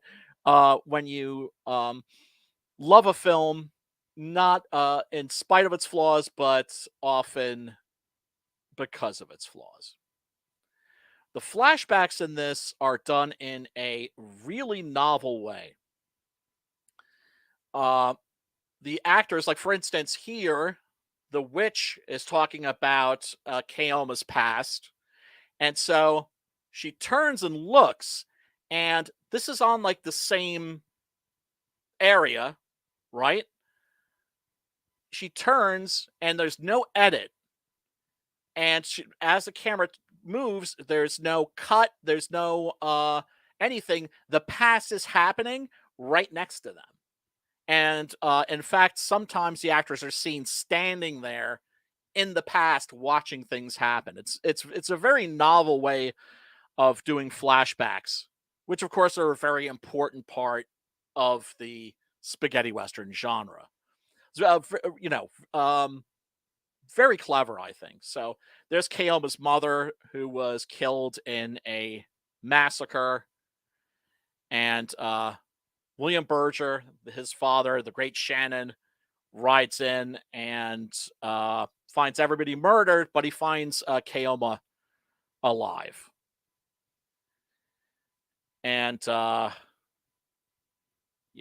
when you love a film, not in spite of its flaws, but often because of its flaws. The flashbacks in this are done in a really novel way. The actors, like for instance, here, the witch is talking about Keoma's past. And so she turns and looks, and this is on like the same area, right? She turns and there's no edit. And as the camera moves, there's no cut, there's no anything. The past is happening right next to them. And in fact, sometimes the actors are seen standing there in the past watching things happen. It's a very novel way of doing flashbacks, which of course are a very important part of the spaghetti western genre. So, very clever, I think. So there's Keoma's mother, who was killed in a massacre, and William Berger, his father, the great Shannon, rides in and finds everybody murdered, but he finds Keoma alive. And yeah,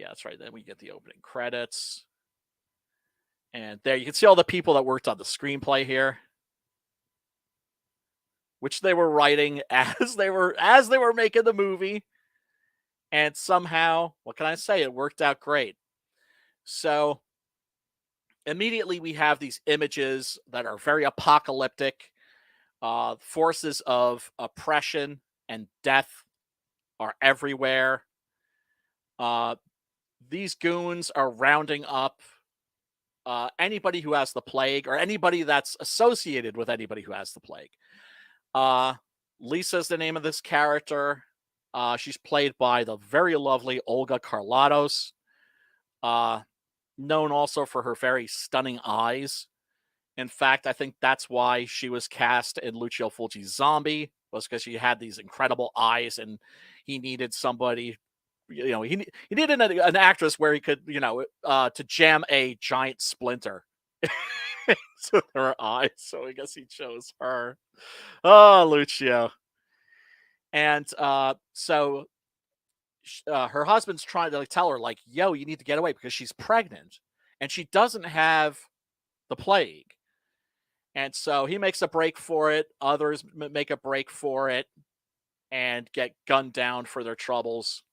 that's right. Then we get the opening credits. And there you can see all the people that worked on the screenplay here, which they were writing as they were making the movie. And somehow, what can I say? It worked out great. So immediately we have these images that are very apocalyptic. Forces of oppression and death are everywhere. These goons are rounding up anybody who has the plague, or anybody that's associated with anybody who has the plague. Lisa's the name of this character. She's played by the very lovely Olga Carlatos, known also for her very stunning eyes. In fact, I think that's why she was cast in Lucio Fulci's Zombie, was because she had these incredible eyes, and he needed somebody, he needed an actress where he could, to jam a giant splinter to her eyes. So I guess he chose her. Oh, Lucio. And so her husband's trying to tell her, yo, you need to get away because she's pregnant and she doesn't have the plague. And so he makes a break for it. Others make a break for it and get gunned down for their troubles.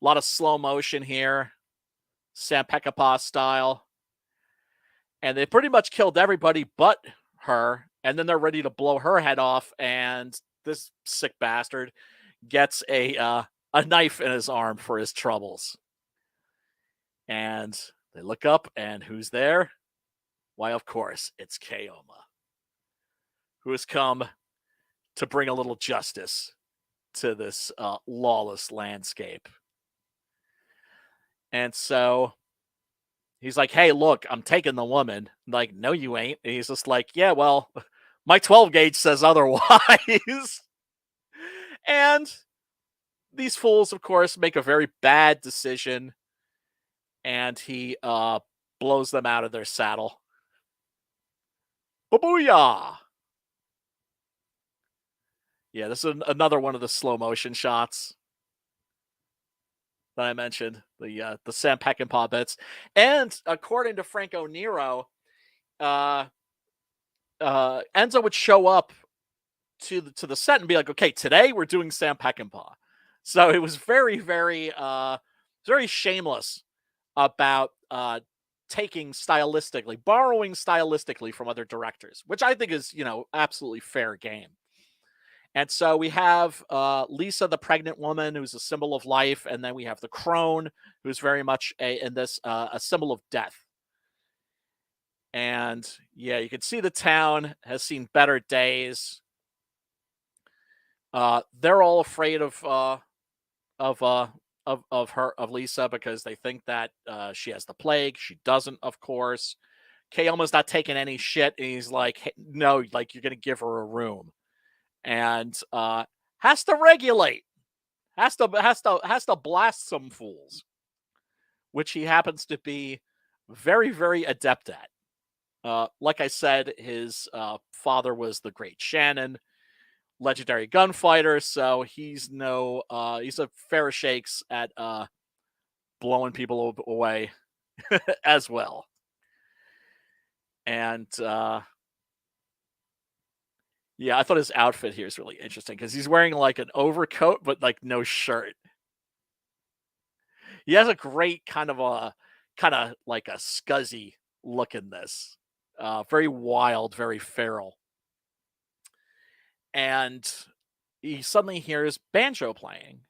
A lot of slow motion here, Sam Peckinpah style. And they pretty much killed everybody but her. And then they're ready to blow her head off. And this sick bastard gets a knife in his arm for his troubles. And they look up, and who's there? Why, of course, it's Keoma, who has come to bring a little justice to this lawless landscape. And so he's like, hey, look, I'm taking the woman. I'm like, no, you ain't. And he's just like, yeah, well, my 12 gauge says otherwise. And these fools, of course, make a very bad decision. And he blows them out of their saddle. Booyah! Yeah, this is another one of the slow motion shots that I mentioned, the Sam Peckinpah bits. And according to Franco Nero, Enzo would show up to the set and be like, okay, today we're doing Sam Peckinpah. So it was very, very, very shameless about borrowing stylistically from other directors, which I think is, absolutely fair game. And so we have Lisa, the pregnant woman, who's a symbol of life. And then we have the crone, who's very much a symbol of death. And yeah, you can see the town has seen better days. They're all afraid of Lisa, because they think that she has the plague. She doesn't, of course. Keoma's not taking any shit. And he's like, hey, no, you're going to give her a room. And has to regulate, has to blast some fools, which he happens to be very, very adept at. Like I said, his father was the great Shannon, legendary gunfighter, so he's a fair shakes at blowing people away as well. And yeah, I thought his outfit here is really interesting because he's wearing an overcoat, but no shirt. He has a great kind of a scuzzy look in this. Very wild, very feral. And he suddenly hears banjo playing.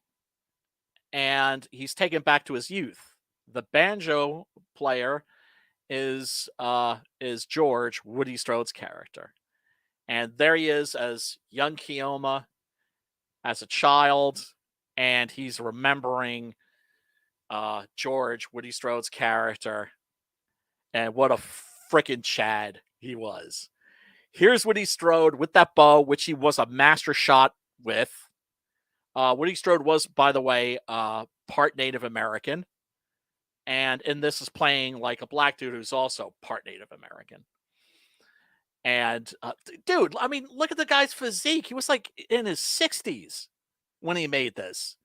And he's taken back to his youth. The banjo player is George, Woody Strode's character. And there he is as young Keoma, as a child, and he's remembering George, Woody Strode's character, and what a frickin' Chad he was. Here's Woody Strode with that bow, which he was a master shot with. Woody Strode was, by the way, part Native American. And in this is playing like a black dude who's also part Native American. And dude, I mean, look at the guy's physique. He was like in his 60s when he made this.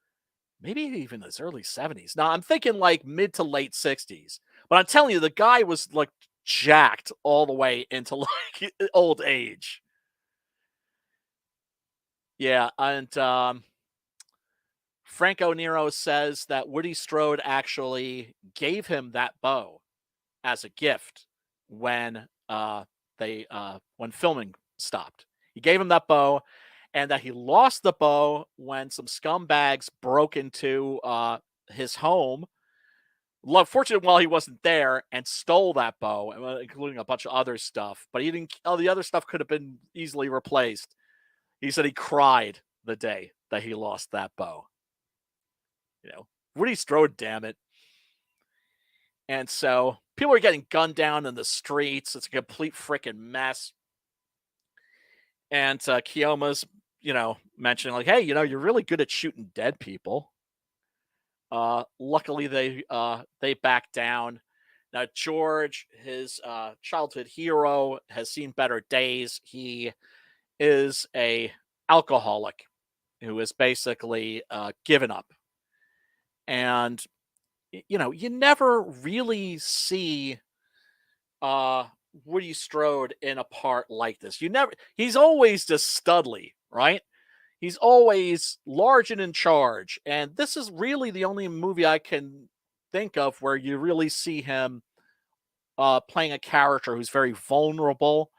Maybe even his early 70s. Now, I'm thinking like mid to late 60s. But I'm telling you, the guy was like jacked all the way into like old age. Yeah, and Franco Nero says that Woody Strode actually gave him that bow as a gift when when filming stopped. He gave him that bow, and that he lost the bow when some scumbags broke into his home. Fortunately, while he wasn't there, and stole that bow, including a bunch of other stuff. But he didn't. All the other stuff could have been easily replaced. He said he cried the day that he lost that bow. You know, Woody Strode, damn it. And so people are getting gunned down in the streets. It's a complete freaking mess. And Keoma's, mentioning like, hey, you're really good at shooting dead people. Luckily, they back down. Now, George, his childhood hero, has seen better days. He is a alcoholic who is basically given up. And, you never really see Woody Strode in a part like this. He's always just Studley, right? He's always large and in charge. And this is really the only movie I can think of where you really see him playing a character who's very vulnerable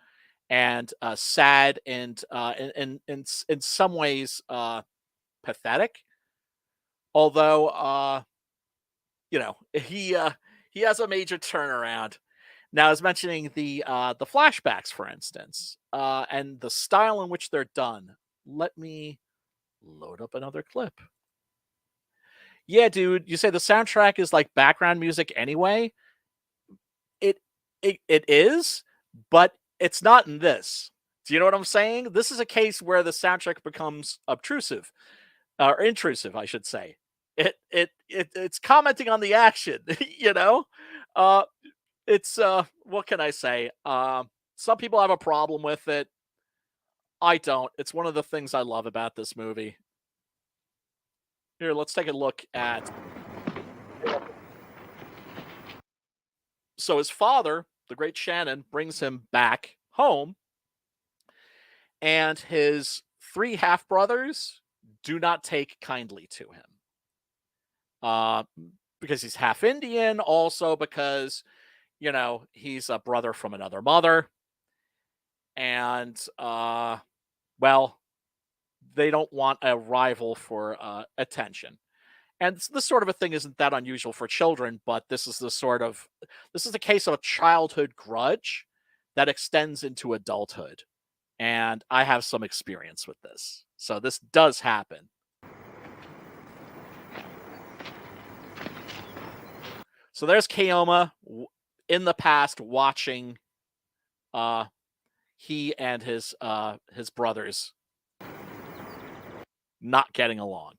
and sad and in some ways pathetic. Although, he has a major turnaround. Now, I was mentioning the flashbacks, for instance, and the style in which they're done. Let me load up another clip. Yeah, dude, you say the soundtrack is like background music anyway. It is, but it's not in this. Do you know what I'm saying? This is a case where the soundtrack becomes obtrusive, or intrusive, I should say. It's commenting on the action, It's what can I say? Some people have a problem with it. I don't. It's one of the things I love about this movie. Here, let's take a look at. So his father, the great Shannon, brings him back home, and his 3 half-brothers do not take kindly to him. Because he's half Indian, also because, he's a brother from another mother. And, well, they don't want a rival for attention. And this sort of a thing isn't that unusual for children, but this is the case of a childhood grudge that extends into adulthood. And I have some experience with this. So this does happen. So there's Keoma in the past watching he and his brothers not getting along.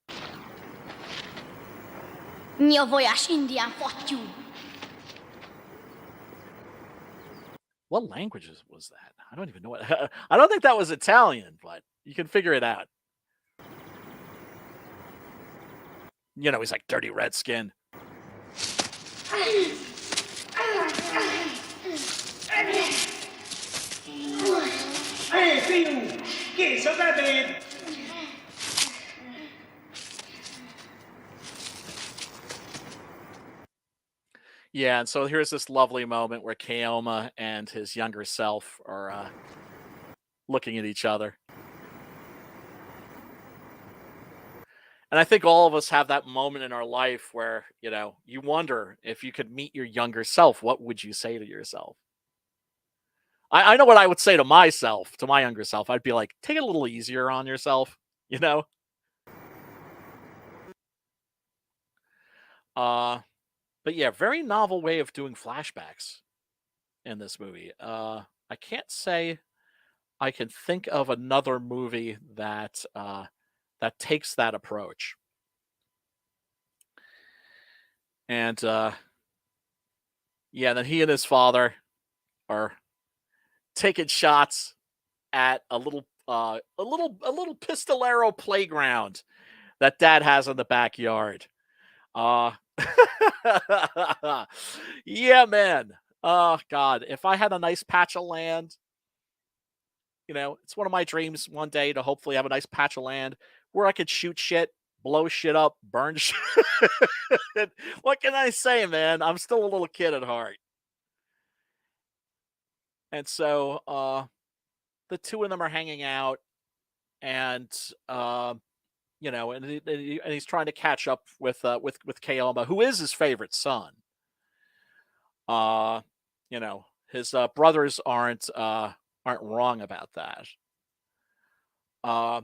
What languages was that? I don't even know what. I don't think that was Italian, but you can figure it out. He's like dirty redskin. Yeah, and so here's this lovely moment where Keoma and his younger self are looking at each other. And I think all of us have that moment in our life where, you wonder if you could meet your younger self, what would you say to yourself? I know what I would say to myself, to my younger self. I'd be like, take it a little easier on yourself, But yeah, very novel way of doing flashbacks. in this movie. I can't say I can think of another movie that that takes that approach. And yeah, then he and his father are taking shots at a little pistolero playground that dad has in the backyard. Uh yeah, man. Oh God, if I had a nice patch of land, it's one of my dreams one day to hopefully have a nice patch of land where I could shoot shit, blow shit up, burn shit. What can I say, man? I'm still a little kid at heart. And so the two of them are hanging out, and and he's trying to catch up with Keoma, who is his favorite son. Uh, his brothers aren't wrong about that. Uh,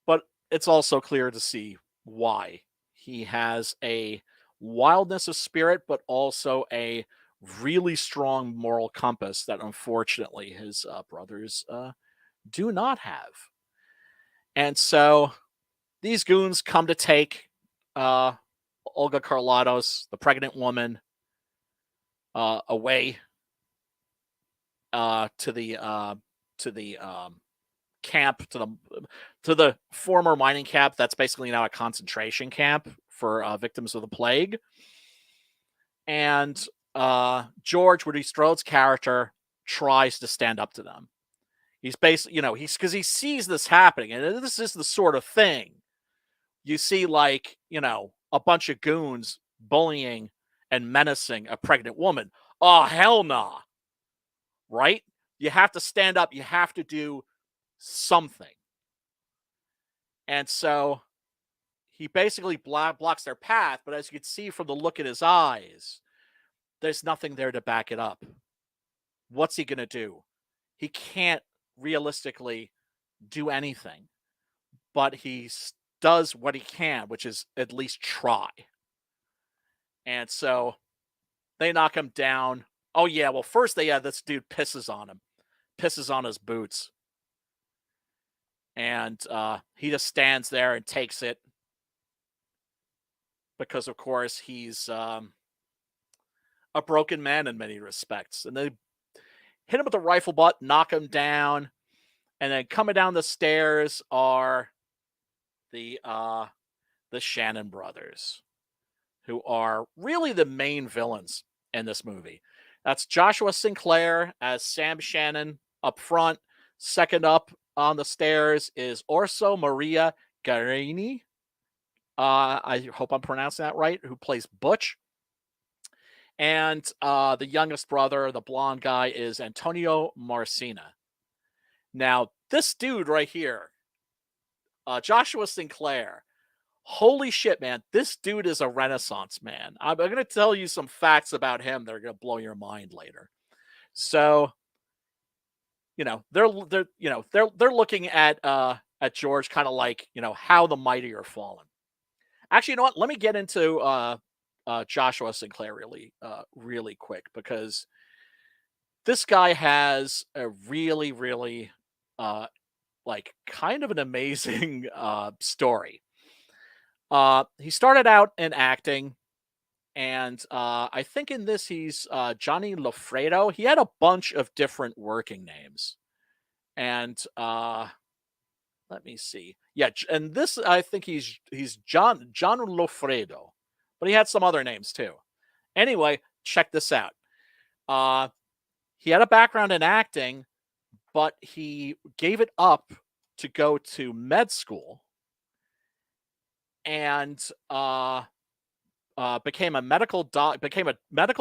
but it's also clear to see why. He has a wildness of spirit, but also a really strong moral compass that unfortunately his brothers do not have. And so these goons come to take uh, Olga Carlatos, the pregnant woman, away to the camp, to the former mining camp that's basically now a concentration camp for victims of the plague. And George, Woody Strode's character, tries to stand up to them. He's basically, because he sees this happening, and this is the sort of thing you see, like, a bunch of goons bullying and menacing a pregnant woman. Oh, hell nah. Right? You have to stand up. You have to do something. And so he basically blocks their path, but as you can see from the look in his eyes, there's nothing there to back it up. What's he going to do? He can't realistically do anything, but he does what he can, which is at least try. And so they knock him down. Oh, yeah. Well, first this dude pisses on him, pisses on his boots. And he just stands there and takes it because, of course, he's a broken man in many respects. And they hit him with a rifle butt, knock him down. And then coming down the stairs are the Shannon brothers, who are really the main villains in this movie. That's Joshua Sinclair as Sam Shannon up front. Second up on the stairs is Orso Maria Guarini. I hope I'm pronouncing that right, who plays Butch. And the youngest brother, the blonde guy, is Antonio Marcina. Now, this dude right here, Joshua Sinclair, holy shit, man. This dude is a renaissance man. I'm going to tell you some facts about him that are going to blow your mind later. So, they're looking at George kind of like, how the mighty are fallen. Actually, you know what? Let me get into Joshua Sinclair really quick, because this guy has a really, really kind of an amazing story. He started out in acting, and I think in this he's Johnny Lofredo. He had a bunch of different working names, and let me see. Yeah, and this I think he's John Lofredo, but he had some other names too. Anyway, check this out. He had a background in acting, but he gave it up to go to med school, and became a medical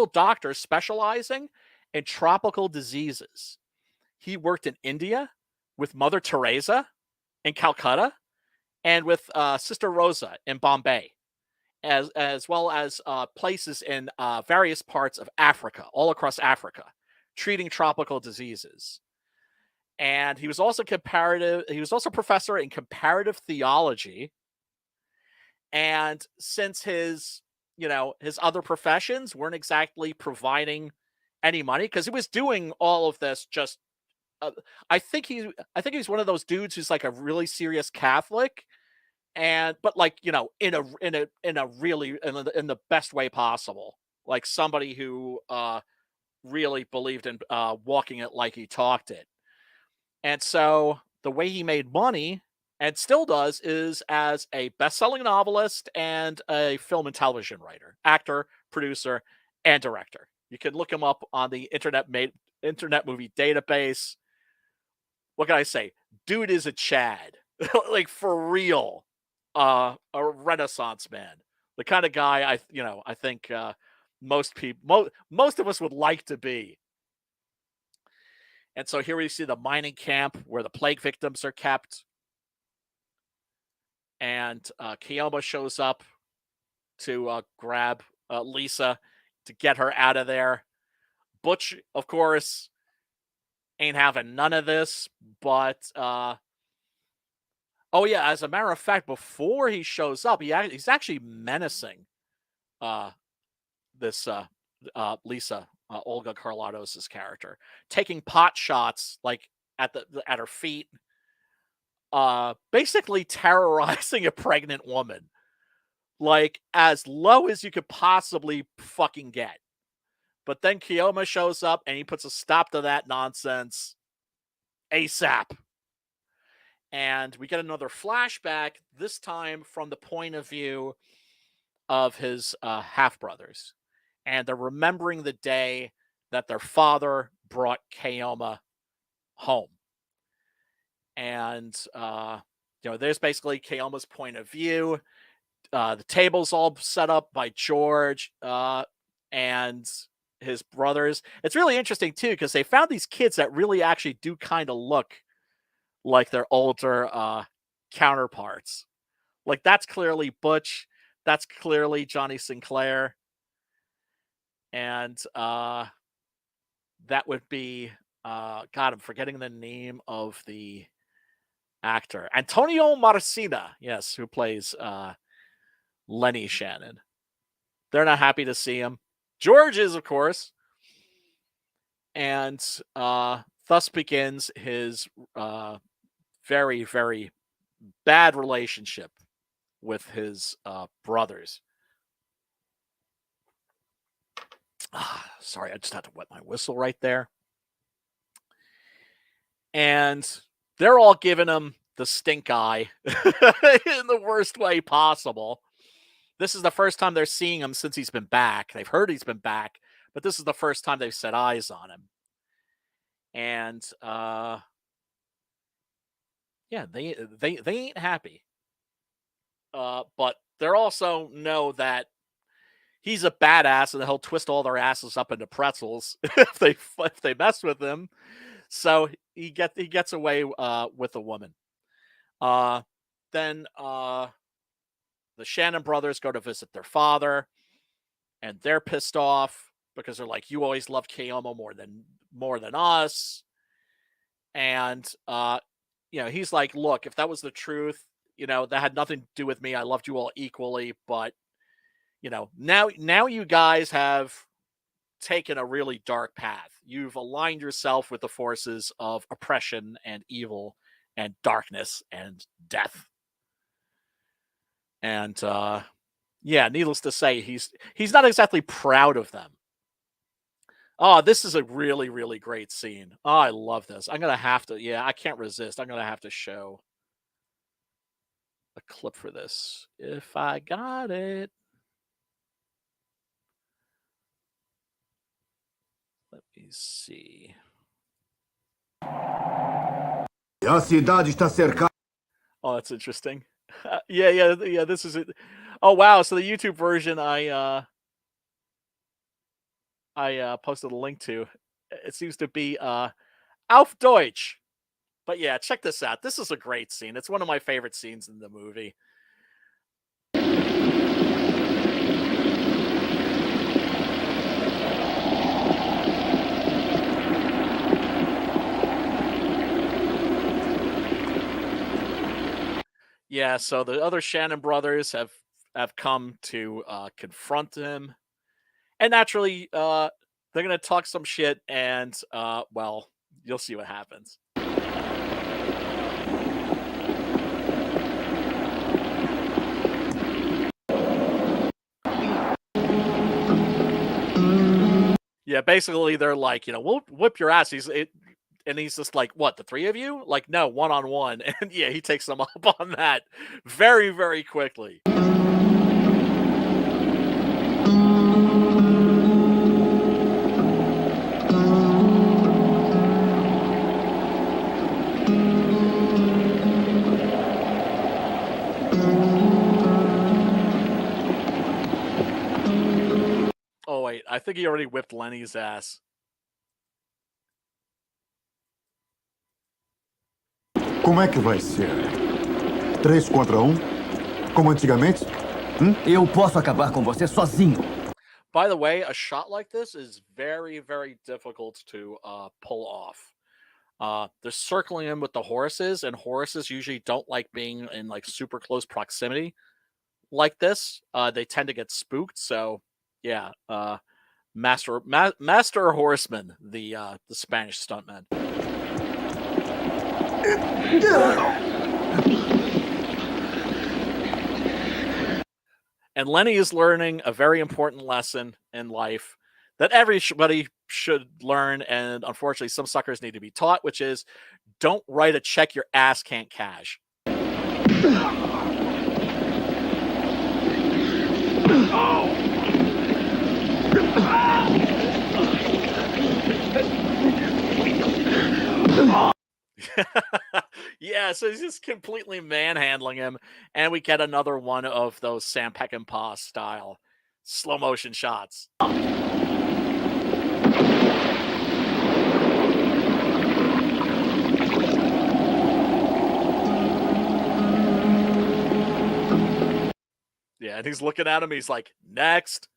doctor specializing in tropical diseases. He worked in India with Mother Teresa in Calcutta, and with Sister Rosa in Bombay, as well as places in various parts of Africa, all across Africa, treating tropical diseases. And he was also professor in comparative theology. And since his other professions weren't exactly providing any money because he was doing all of this just. I think he's one of those dudes who's like a really serious Catholic, but like in a really in the best way possible, like somebody who really believed in walking it like he talked it. And so the way he made money and still does is as a best-selling novelist and a film and television writer, actor, producer, and director. You can look him up on the internet movie database. What can I say? Dude is a Chad. Like for real. A renaissance man. The kind of guy I think most of us would like to be. And so here we see the mining camp where the plague victims are kept. And Keoma shows up to grab Lisa to get her out of there. Butch, of course, ain't having none of this. But, oh yeah, as a matter of fact, before he shows up, he's actually menacing this Lisa, Olga Carlatos' character, taking pot shots like at her feet, basically terrorizing a pregnant woman, like as low as you could possibly fucking get. But then Keoma shows up and he puts a stop to that nonsense ASAP. And we get another flashback, this time from the point of view of his half-brothers. And they're remembering the day that their father brought Keoma home. And, there's basically Keoma's point of view. The table's all set up by George and his brothers. It's really interesting, too, because they found these kids that really actually do kind of look like their older counterparts. Like, that's clearly Butch. That's clearly Johnny Sinclair. And that would be, God, I'm forgetting the name of the actor. Antonio Marcina, yes, who plays Lenny Shannon. They're not happy to see him. George is, of course. And thus begins his very, very bad relationship with his brothers. Sorry, I just had to wet my whistle right there. And they're all giving him the stink eye in the worst way possible. This is the first time they're seeing him since he's been back. They've heard he's been back, but this is the first time they've set eyes on him. And yeah, they ain't happy. But they're also know that he's a badass and he'll twist all their asses up into pretzels if they mess with him. So he gets away with the woman. Then the Shannon brothers go to visit their father, and they're pissed off because they're like, "You always loved Keoma more than us." And he's like, "Look, if that was the truth, that had nothing to do with me. I loved you all equally, but now you guys have taken a really dark path. You've aligned yourself with the forces of oppression and evil and darkness and death." And needless to say, he's not exactly proud of them. Oh, this is a really, really great scene. Oh, I love this. I'm gonna have to. I can't resist. I'm gonna have to show a clip for this if I got it. Let me see. A cidade está cercada. Oh, that's interesting. Yeah. This is it. Oh wow! So the YouTube version I posted a link to. It seems to be Auf Deutsch. But yeah, check this out. This is a great scene. It's one of my favorite scenes in the movie. Yeah, so the other Shannon brothers have come to confront him. And naturally, They're gonna talk some shit, and well, you'll see what happens. Yeah, basically they're like, we'll whip your ass. And he's just like, what, the three of you? Like, no, one-on-one. And yeah, he takes them up on that very, very quickly. Oh, wait, I think he already whipped Lenny's ass. Como é que vai ser? 3 contra 1? Como antigamente? Eu posso acabar com você sozinho. By the way, a shot like this is very, very difficult to pull off. They're circling him with the horses, and horses usually don't like being in like super close proximity like this. They tend to get spooked. So yeah, Master Horseman, the Spanish stuntman. And Lenny is learning a very important lesson in life that everybody should learn, and unfortunately some suckers need to be taught, which is don't write a check your ass can't cash. Yeah, so he's just completely manhandling him, and we get another one of those Sam Peckinpah style slow motion shots. Yeah, and he's looking at him, he's like, next.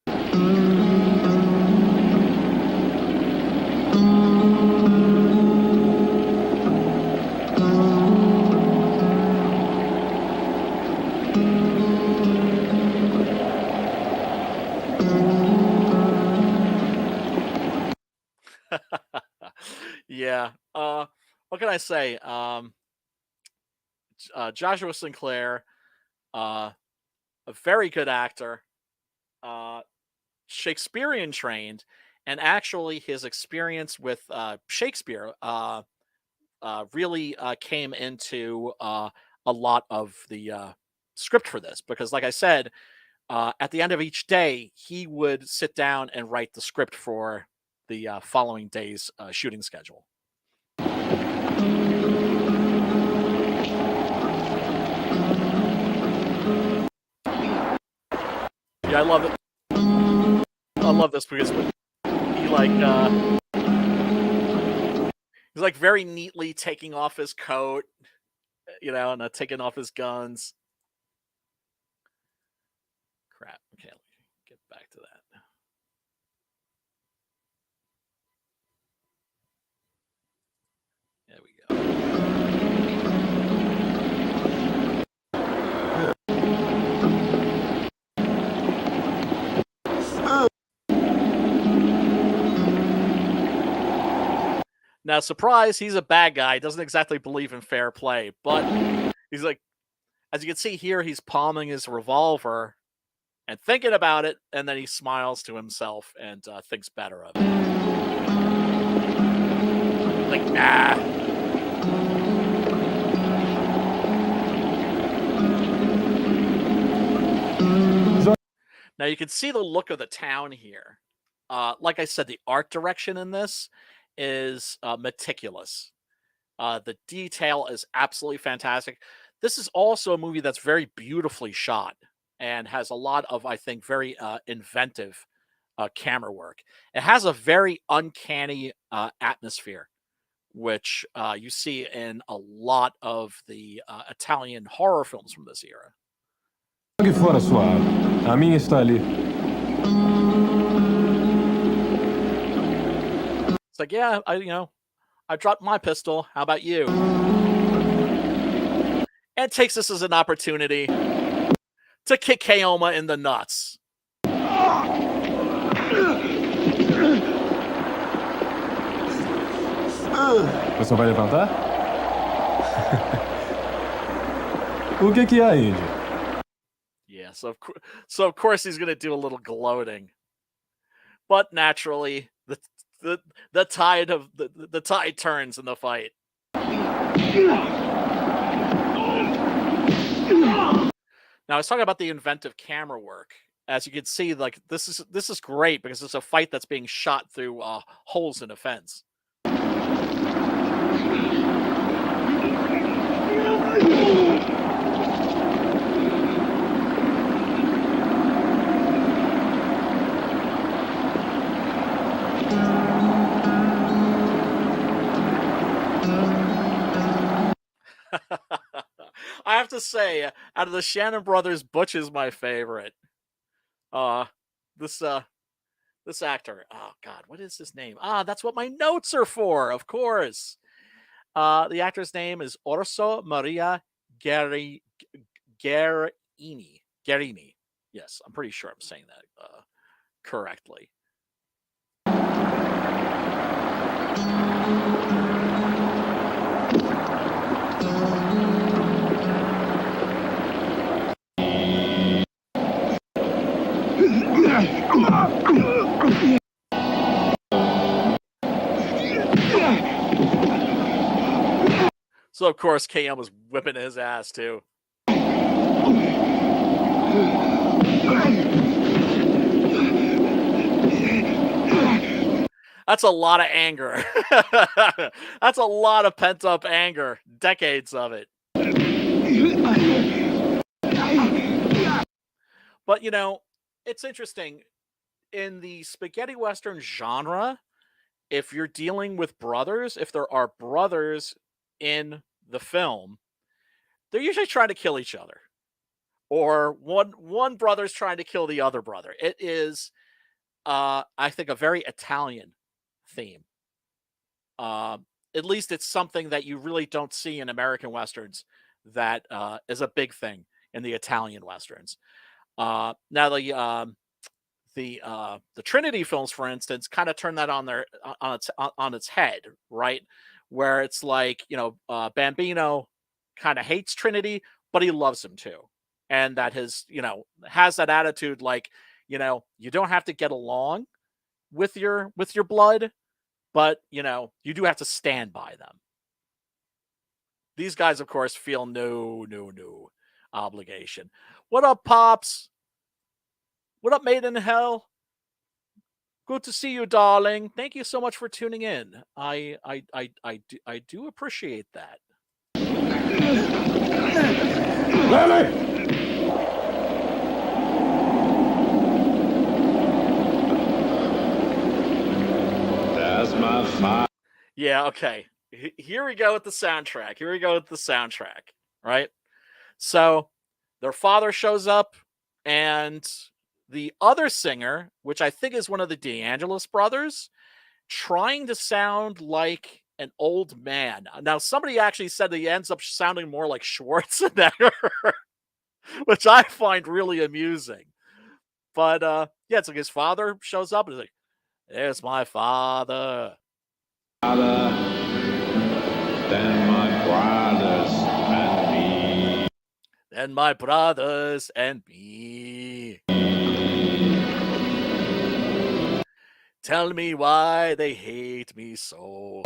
Yeah. What can I say? Joshua Sinclair, a very good actor, Shakespearean trained, and actually his experience with Shakespeare really came into a lot of the script for this, because like I said, at the end of each day, he would sit down and write the script for the following day's shooting schedule. Yeah, I love it. I love this because he he's like very neatly taking off his coat, and taking off his guns. Crap. Okay, let me get back to that. There we go. Now, surprise, he's a bad guy. He doesn't exactly believe in fair play, but he's like, as you can see here, he's palming his revolver and thinking about it, and then he smiles to himself and thinks better of it. Like, nah. Now you can see the look of the town here. Like I said, the art direction in this is meticulous. The detail is absolutely fantastic. This is also a movie that's very beautifully shot and has a lot of, I think, very inventive camera work. It has a very uncanny atmosphere, which you see in a lot of the Italian horror films from this era. Jogue fora sua arma. A minha está ali. It's like, yeah, I dropped my pistol. How about you? And takes this as an opportunity to kick Keoma in the nuts. Você vai levantar? O que é, Indy? Yeah, so of course he's gonna do a little gloating, but naturally the tide of the tide turns in the fight. Now, I was talking about the inventive camera work. As you can see, like this is great because it's a fight that's being shot through holes in a fence. I have to say, out of the Shannon brothers, Butch is my favorite. This actor. Oh God, what is his name? That's what my notes are for. Of course. The actor's name is Orso Maria Garini. Garini. Yes, I'm pretty sure I'm saying that correctly. So of course KM was whipping his ass too. That's a lot of anger. That's a lot of pent up anger. Decades of it. But you know, it's interesting. In the spaghetti western genre, if you're dealing with brothers, if there are brothers in the film, they're usually trying to kill each other. Or one brother's trying to kill the other brother. It is I think a very Italian theme. At least it's something that you really don't see in American westerns that is a big thing in the Italian westerns. Now the Trinity films, for instance, kind of turn that on its head, right? Where it's like, you know, Bambino kind of hates Trinity, but he loves him too, and that has that attitude, like, you know, you don't have to get along with your blood, but you know, you do have to stand by them. These guys, of course, feel no obligation. What up, Pops? What up, Made in Hell? Good to see you, darling. Thank you so much for tuning in. I do appreciate that. Lily! That's my fire. Yeah, okay. Here we go with the soundtrack. Right? So their father shows up, and the other singer, which I think is one of the DeAngelis brothers, trying to sound like an old man. Now, somebody actually said that he ends up sounding more like Schwarzenegger, which I find really amusing. But yeah, it's like his father shows up and he's like, "There's my father." Then my brothers and me. Then my brothers and me. Tell me why they hate me so.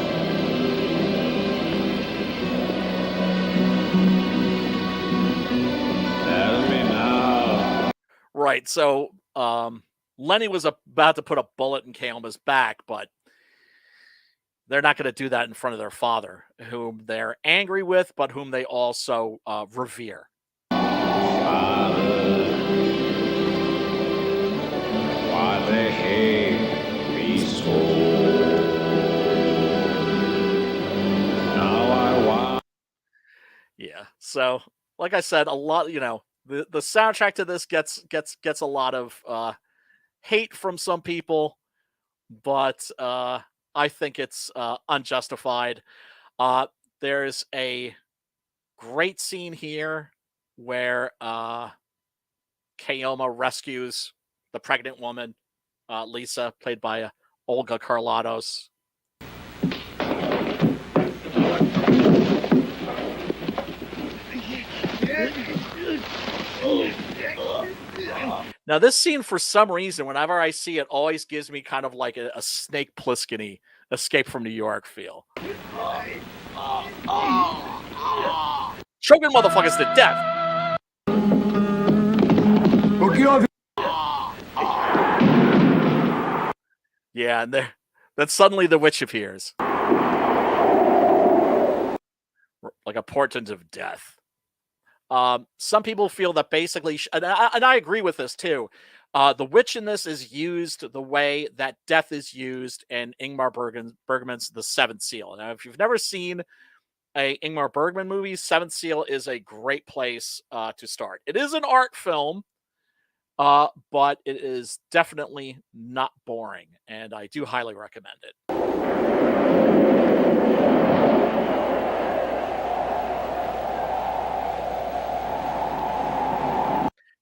Tell me now. Right, so Lenny was about to put a bullet in Keoma's back, but they're not going to do that in front of their father, whom they're angry with, but whom they also revere. Father, why they hate me so? Now I want. Yeah, so like I said, a lot, you know, the soundtrack to this gets a lot of hate from some people, but I think it's unjustified. There's a great scene here where Keoma rescues the pregnant woman, Lisa, played by Olga Carlatos. Now, this scene, for some reason, whenever I see it, always gives me kind of like a Snake Plissken-y Escape from New York feel. Choking motherfuckers to death. Yeah, and then suddenly the witch appears. Like a portent of death. Some people feel that basically, and I agree with this too, the witch in this is used the way that death is used in Ingmar Bergman's The Seventh Seal. Now, if you've never seen a Ingmar Bergman movie, Seventh Seal is a great place to start. It is an art film, but it is definitely not boring, and I do highly recommend it.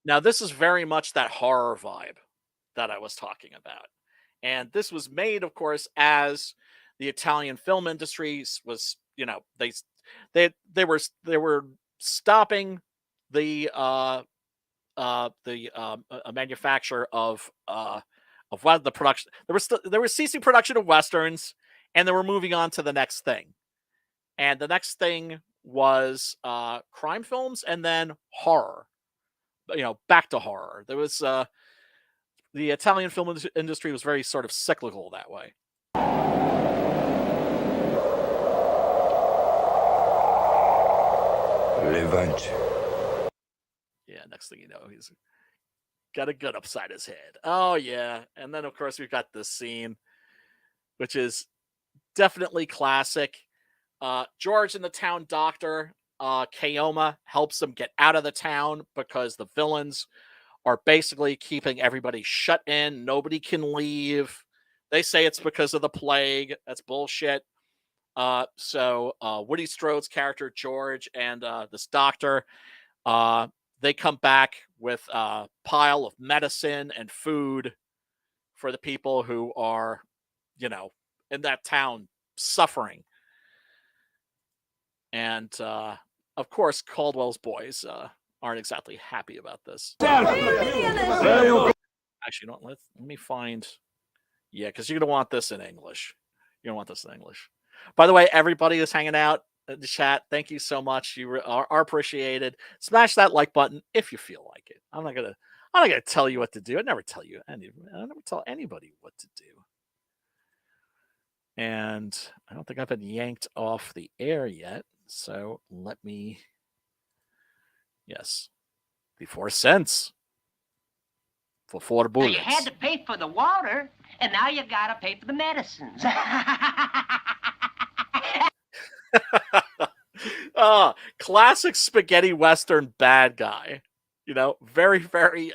Now, this is very much that horror vibe that I was talking about. And this was made, of course, as the Italian film industry was, they were stopping the manufacture of what the production. They were ceasing production of westerns, and they were moving on to the next thing. And the next thing was crime films, and then horror. Back to horror. There was the Italian film industry was very sort of cyclical that way. Revenge. Yeah, next thing you know, he's got a gun upside his head. Oh, yeah. And then, of course, we've got this scene, which is definitely classic. George and the town doctor, Keoma, helps them get out of the town because the villains are basically keeping everybody shut in. Nobody can leave. They say it's because of the plague. That's bullshit. So Woody Strode's character, George, and this doctor, they come back with a pile of medicine and food for the people who are, in that town suffering. And, of course, Caldwell's boys aren't exactly happy about this. Actually, let me find... Yeah, because you're going to want this in English. You're going to want this in English. By the way, everybody who's hanging out in the chat, thank you so much. You are appreciated. Smash that like button if you feel like it. I'm not gonna tell you what to do. I never tell anybody what to do. And I don't think I've been yanked off the air yet. So let me... Yes. The 4 cents. For 4 bullets. You had to pay for the water, and now you gotta pay for the medicines. Classic spaghetti western bad guy. Very, very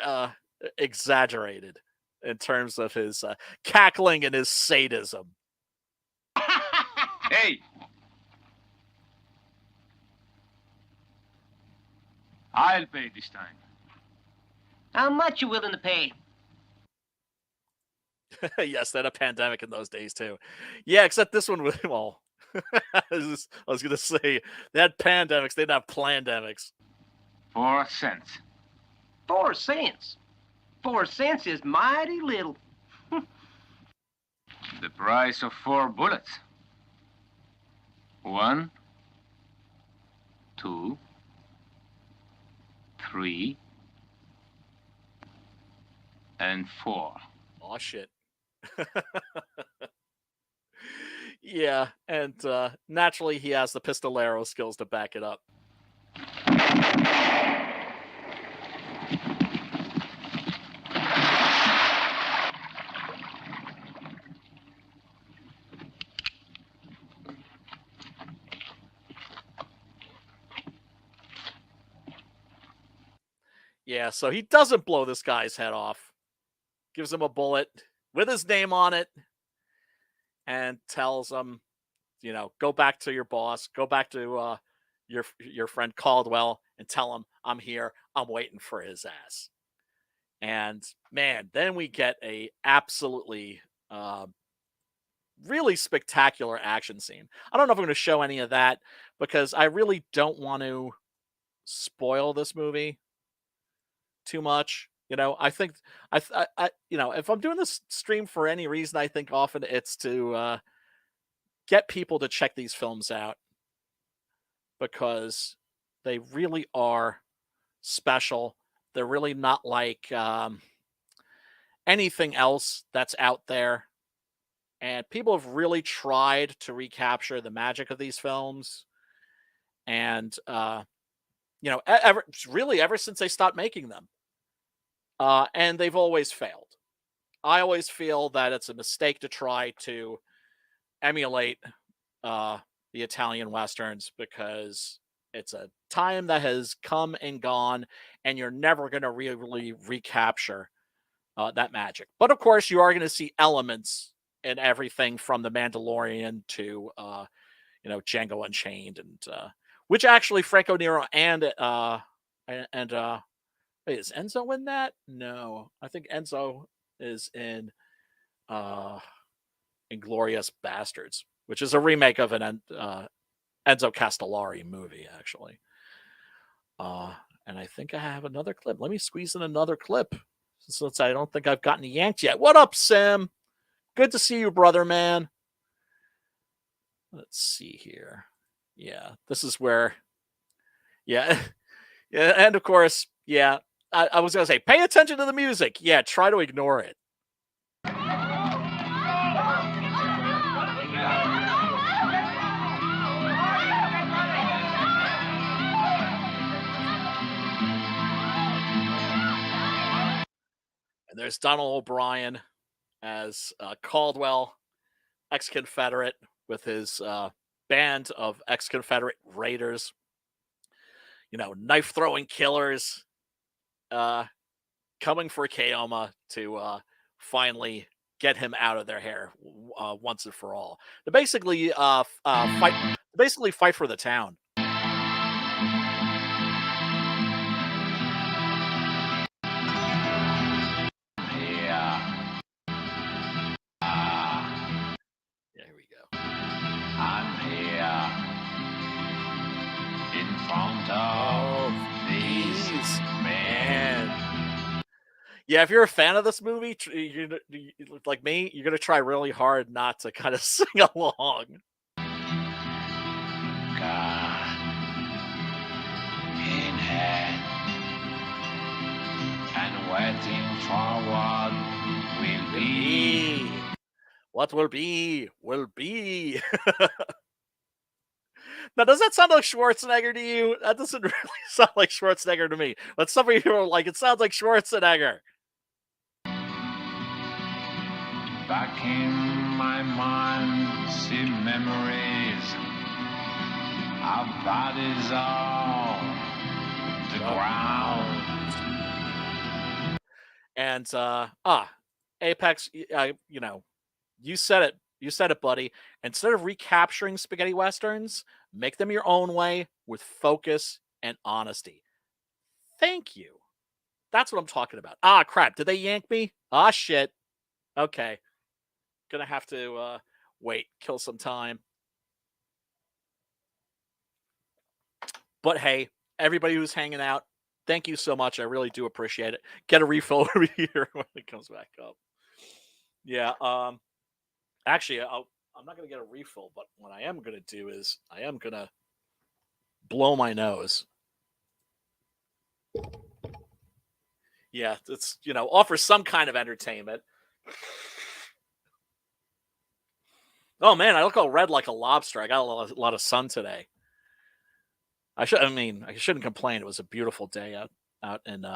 exaggerated in terms of his cackling and his sadism. Hey! I'll pay this time. How much you willing to pay? Yes, they had a pandemic in those days too. Yeah, except this one was, well, I was going to say, they had pandemics, they didn't have plandemics. 4 cents. 4 cents? 4 cents is mighty little. The price of 4 bullets. 1, 2, 3, and 4. Aw, shit. Yeah, and naturally he has the pistolero skills to back it up. Yeah, so he doesn't blow this guy's head off. Gives him a bullet with his name on it and tells him, go back to your boss, go back to your friend Caldwell and tell him I'm here. I'm waiting for his ass. And man, then we get a absolutely really spectacular action scene. I don't know if I'm going to show any of that because I really don't want to spoil this movie. too much. I think if I'm doing this stream for any reason, I think often it's to get people to check these films out because they really are special. They're really not like anything else that's out there. And people have really tried to recapture the magic of these films. And, ever since they stopped making them. And they've always failed. I always feel that it's a mistake to try to emulate the Italian Westerns because it's a time that has come and gone, and you're never going to really recapture that magic. But of course, you are going to see elements in everything from The Mandalorian to, Django Unchained, and which actually Franco, Nero, and wait, is Enzo in that? No, I think Enzo is in Inglorious Bastards, which is a remake of an Enzo Castellari movie, actually. And I think I have another clip. Let me squeeze in another clip since I don't think I've gotten yanked yet. What up, Sim? Good to see you, brother, man. Let's see here. Yeah, this is where. Yeah, yeah, and of course, yeah. I was gonna say, pay attention to the music. Yeah, try to ignore it. And there's Donald O'Brien as Caldwell, ex-Confederate, with his band of ex-Confederate raiders. Knife-throwing killers coming for Keoma to finally get him out of their hair once and for all. They basically fight for the town. Here we go. I'm here in front of these men. Yeah, if you're a fan of this movie, you like me, you're gonna try really hard not to kind of sing along. Gun in hand and waiting for what will be. What will be, will be. Now, does that sound like Schwarzenegger to you? That doesn't really sound like Schwarzenegger to me. But some of you are like, it sounds like Schwarzenegger. Back in my mind, see memories. Our bodies on the ground. And Apex, you said it. You said it, buddy. Instead of recapturing spaghetti westerns, make them your own way with focus and honesty. Thank you. That's what I'm talking about. Ah, crap. Did they yank me? Ah, shit. Okay. Gonna have to wait, kill some time. But hey, everybody who's hanging out, thank you so much. I really do appreciate it. Get a refill over here when it comes back up. Yeah. Actually, I'm not going to get a refill, but what I am going to do is I am going to blow my nose. Yeah, it's, offers some kind of entertainment. Oh, man, I look all red like a lobster. I got a lot of sun today. I shouldn't complain. It was a beautiful day out in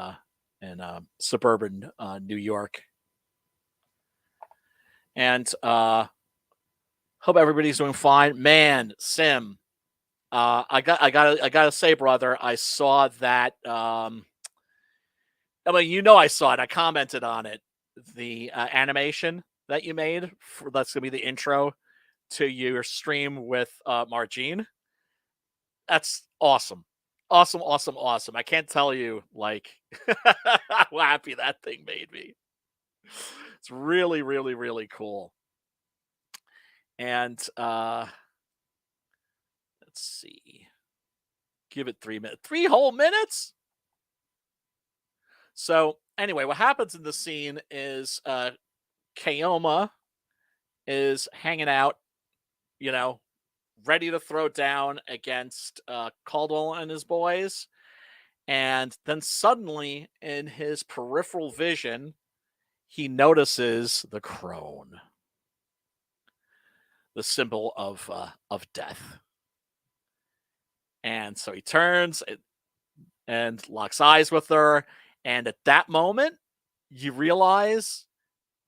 suburban New York. And hope everybody's doing fine. Man, Sim, I gotta say, brother, I saw that. I saw it. I commented on it. The animation that you made that's gonna be the intro to your stream with Margine. That's awesome. Awesome. I can't tell you how happy that thing made me. It's really, really, really cool. And let's see. Give it 3 minutes. 3 whole minutes? So anyway, what happens in the scene is Keoma is hanging out, you know, ready to throw down against Caldwell and his boys. And then suddenly, in his peripheral vision, he notices the crone, the symbol of death. And so he turns and locks eyes with her. And at that moment, you realize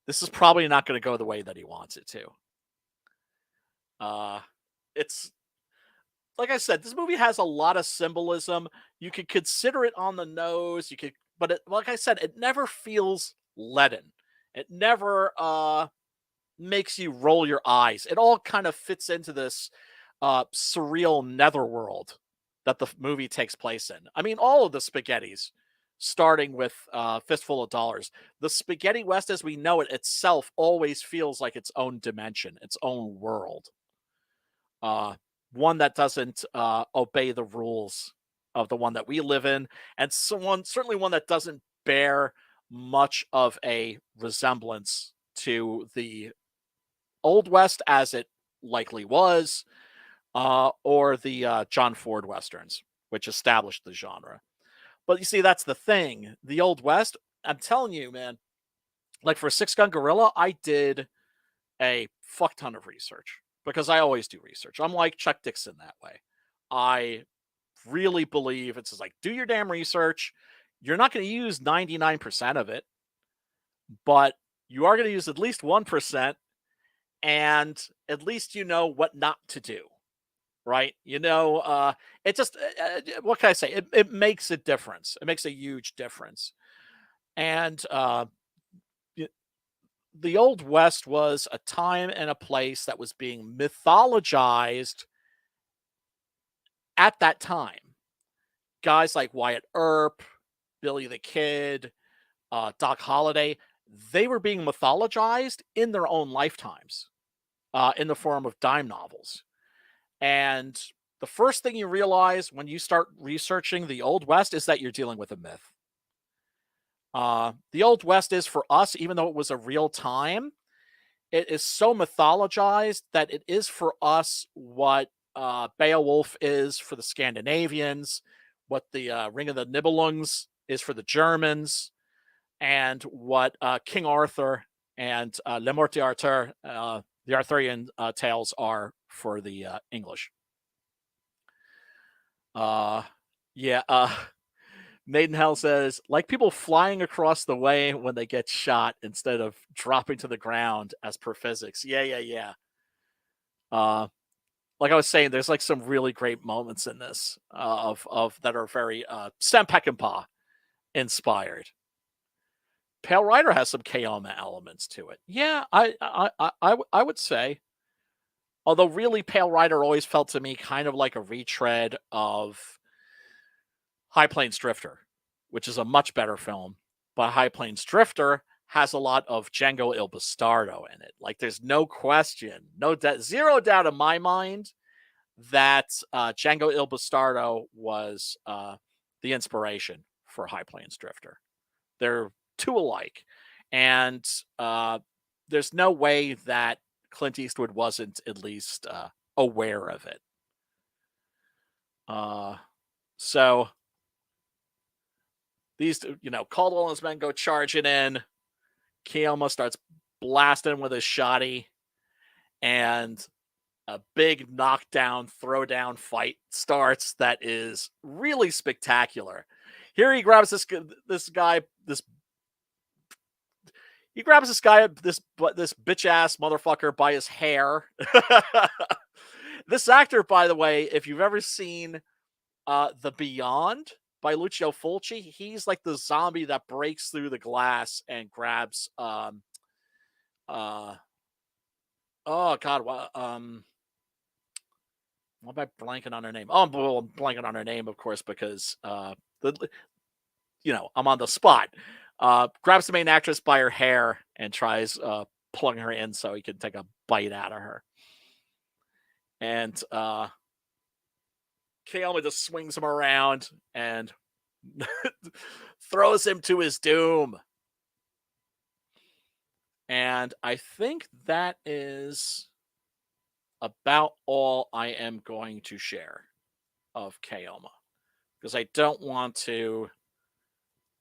this is probably not going to go the way that he wants it to. It's like I said, this movie has a lot of symbolism. You could consider it on the nose. You could, but like I said, it never feels leaden. It never makes you roll your eyes. It all kind of fits into this surreal netherworld that the movie takes place in. I mean, all of the spaghettis, starting with Fistful of Dollars, the spaghetti west as we know it itself always feels like its own dimension, its own world. One that doesn't obey the rules of the one that we live in, and certainly one that doesn't bear much of a resemblance to the Old West as it likely was, or the John Ford Westerns, which established the genre. But you see, that's the thing. The Old West, I'm telling you, man, like for Six Gun Gorilla, I did a fuck ton of research because I always do research. I'm like Chuck Dixon that way. I really believe it's just like, do your damn research. You're not going to use 99% of it, but you are going to use at least 1%, and at least you know what not to do, right? It just, what can I say? It makes a difference. It makes a huge difference. And the Old West was a time and a place that was being mythologized at that time. Guys like Wyatt Earp, Billy the Kid, Doc Holliday, they were being mythologized in their own lifetimes in the form of dime novels. And the first thing you realize when you start researching the Old West is that you're dealing with a myth. The Old West is for us, even though it was a real time, it is so mythologized that it is for us what Beowulf is for the Scandinavians, what the Ring of the Nibelungs is for the Germans, and what King Arthur and Le Morte d'Arthur, the Arthurian tales, are for the English. Maidenhell says, like people flying across the way when they get shot instead of dropping to the ground as per physics. Yeah. Like I was saying, there's like some really great moments in this of that are very Sam Peckinpah inspired. Pale Rider has some Keoma elements to it. Yeah, I would say. Although really, Pale Rider always felt to me kind of like a retread of High Plains Drifter, which is a much better film. But High Plains Drifter has a lot of Django Il Bastardo in it. Like, there's no question, zero doubt in my mind that Django Il Bastardo was the inspiration for High Plains Drifter. They're two alike. And there's no way that Clint Eastwood wasn't at least aware of it. So these, Caldwell and his men go charging in. Keoma starts blasting with his shotty, and a big knockdown, throwdown fight starts that is really spectacular. Here he grabs this guy, this bitch ass motherfucker by his hair. This actor, by the way, if you've ever seen The Beyond by Lucio Fulci, he's like the zombie that breaks through the glass and grabs oh god, why am I blanking on her name? Oh, I'm blanking on her name, of course, because I'm on the spot. Grabs the main actress by her hair and tries plugging her in so he can take a bite out of her. And Keoma just swings him around and throws him to his doom. And I think that is about all I am going to share of Keoma, because I don't want to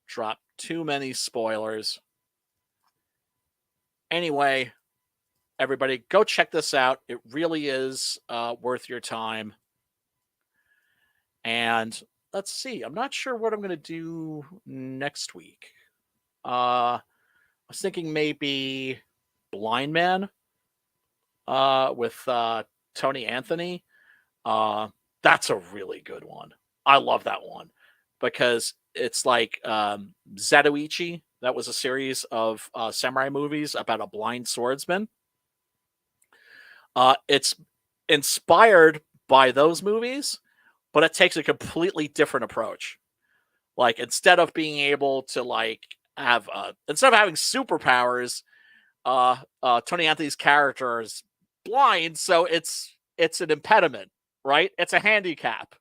drop too many spoilers. Anyway, everybody, go check this out. It really is worth your time. And let's see. I'm not sure what I'm going to do next week. I was thinking maybe Blind Man with Tony Anthony. That's a really good one. I love that one because it's like Zatoichi. That was a series of samurai movies about a blind swordsman. It's inspired by those movies, but it takes a completely different approach. Like, instead of being able to like have instead of having superpowers, Tony Anthony's character is blind, so it's an impediment, right? It's a handicap.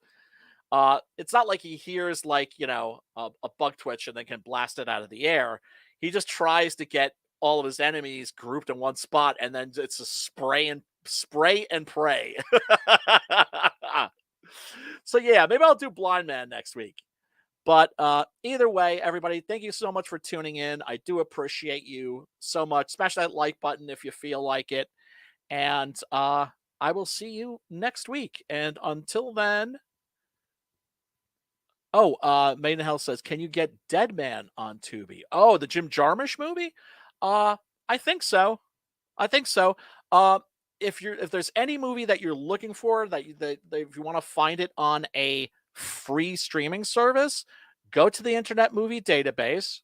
It's not like he hears like, you know, a bug twitch and then can blast it out of the air. He just tries to get all of his enemies grouped in one spot, and then it's a spray and pray. So yeah, maybe I'll do Blind Man next week. But either way, everybody, thank you so much for tuning in. I do appreciate you so much. Smash that like button if you feel like it. And I will see you next week. And until then. Oh, Maidenhell says, can you get Dead Man on Tubi? Oh, the Jim Jarmusch movie? I think so. I think so. If there's any movie that you're looking for that if you want to find it on a free streaming service, go to the Internet Movie Database,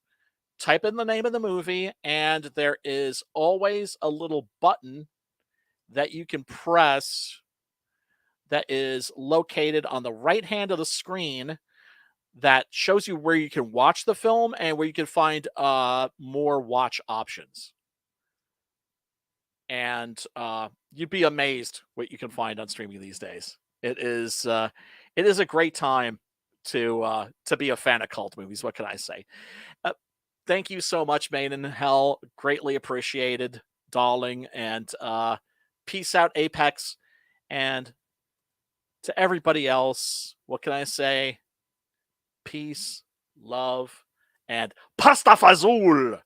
type in the name of the movie, and there is always a little button that you can press that is located on the right hand of the screen that shows you where you can watch the film and where you can find more watch options. And you'd be amazed what you can find on streaming these days. It is a great time to be a fan of cult movies. What can I say? Thank you so much, Maidenhell. Greatly appreciated, darling. And peace out, Apex. And to everybody else, what can I say? Peace, love, and pasta fazul.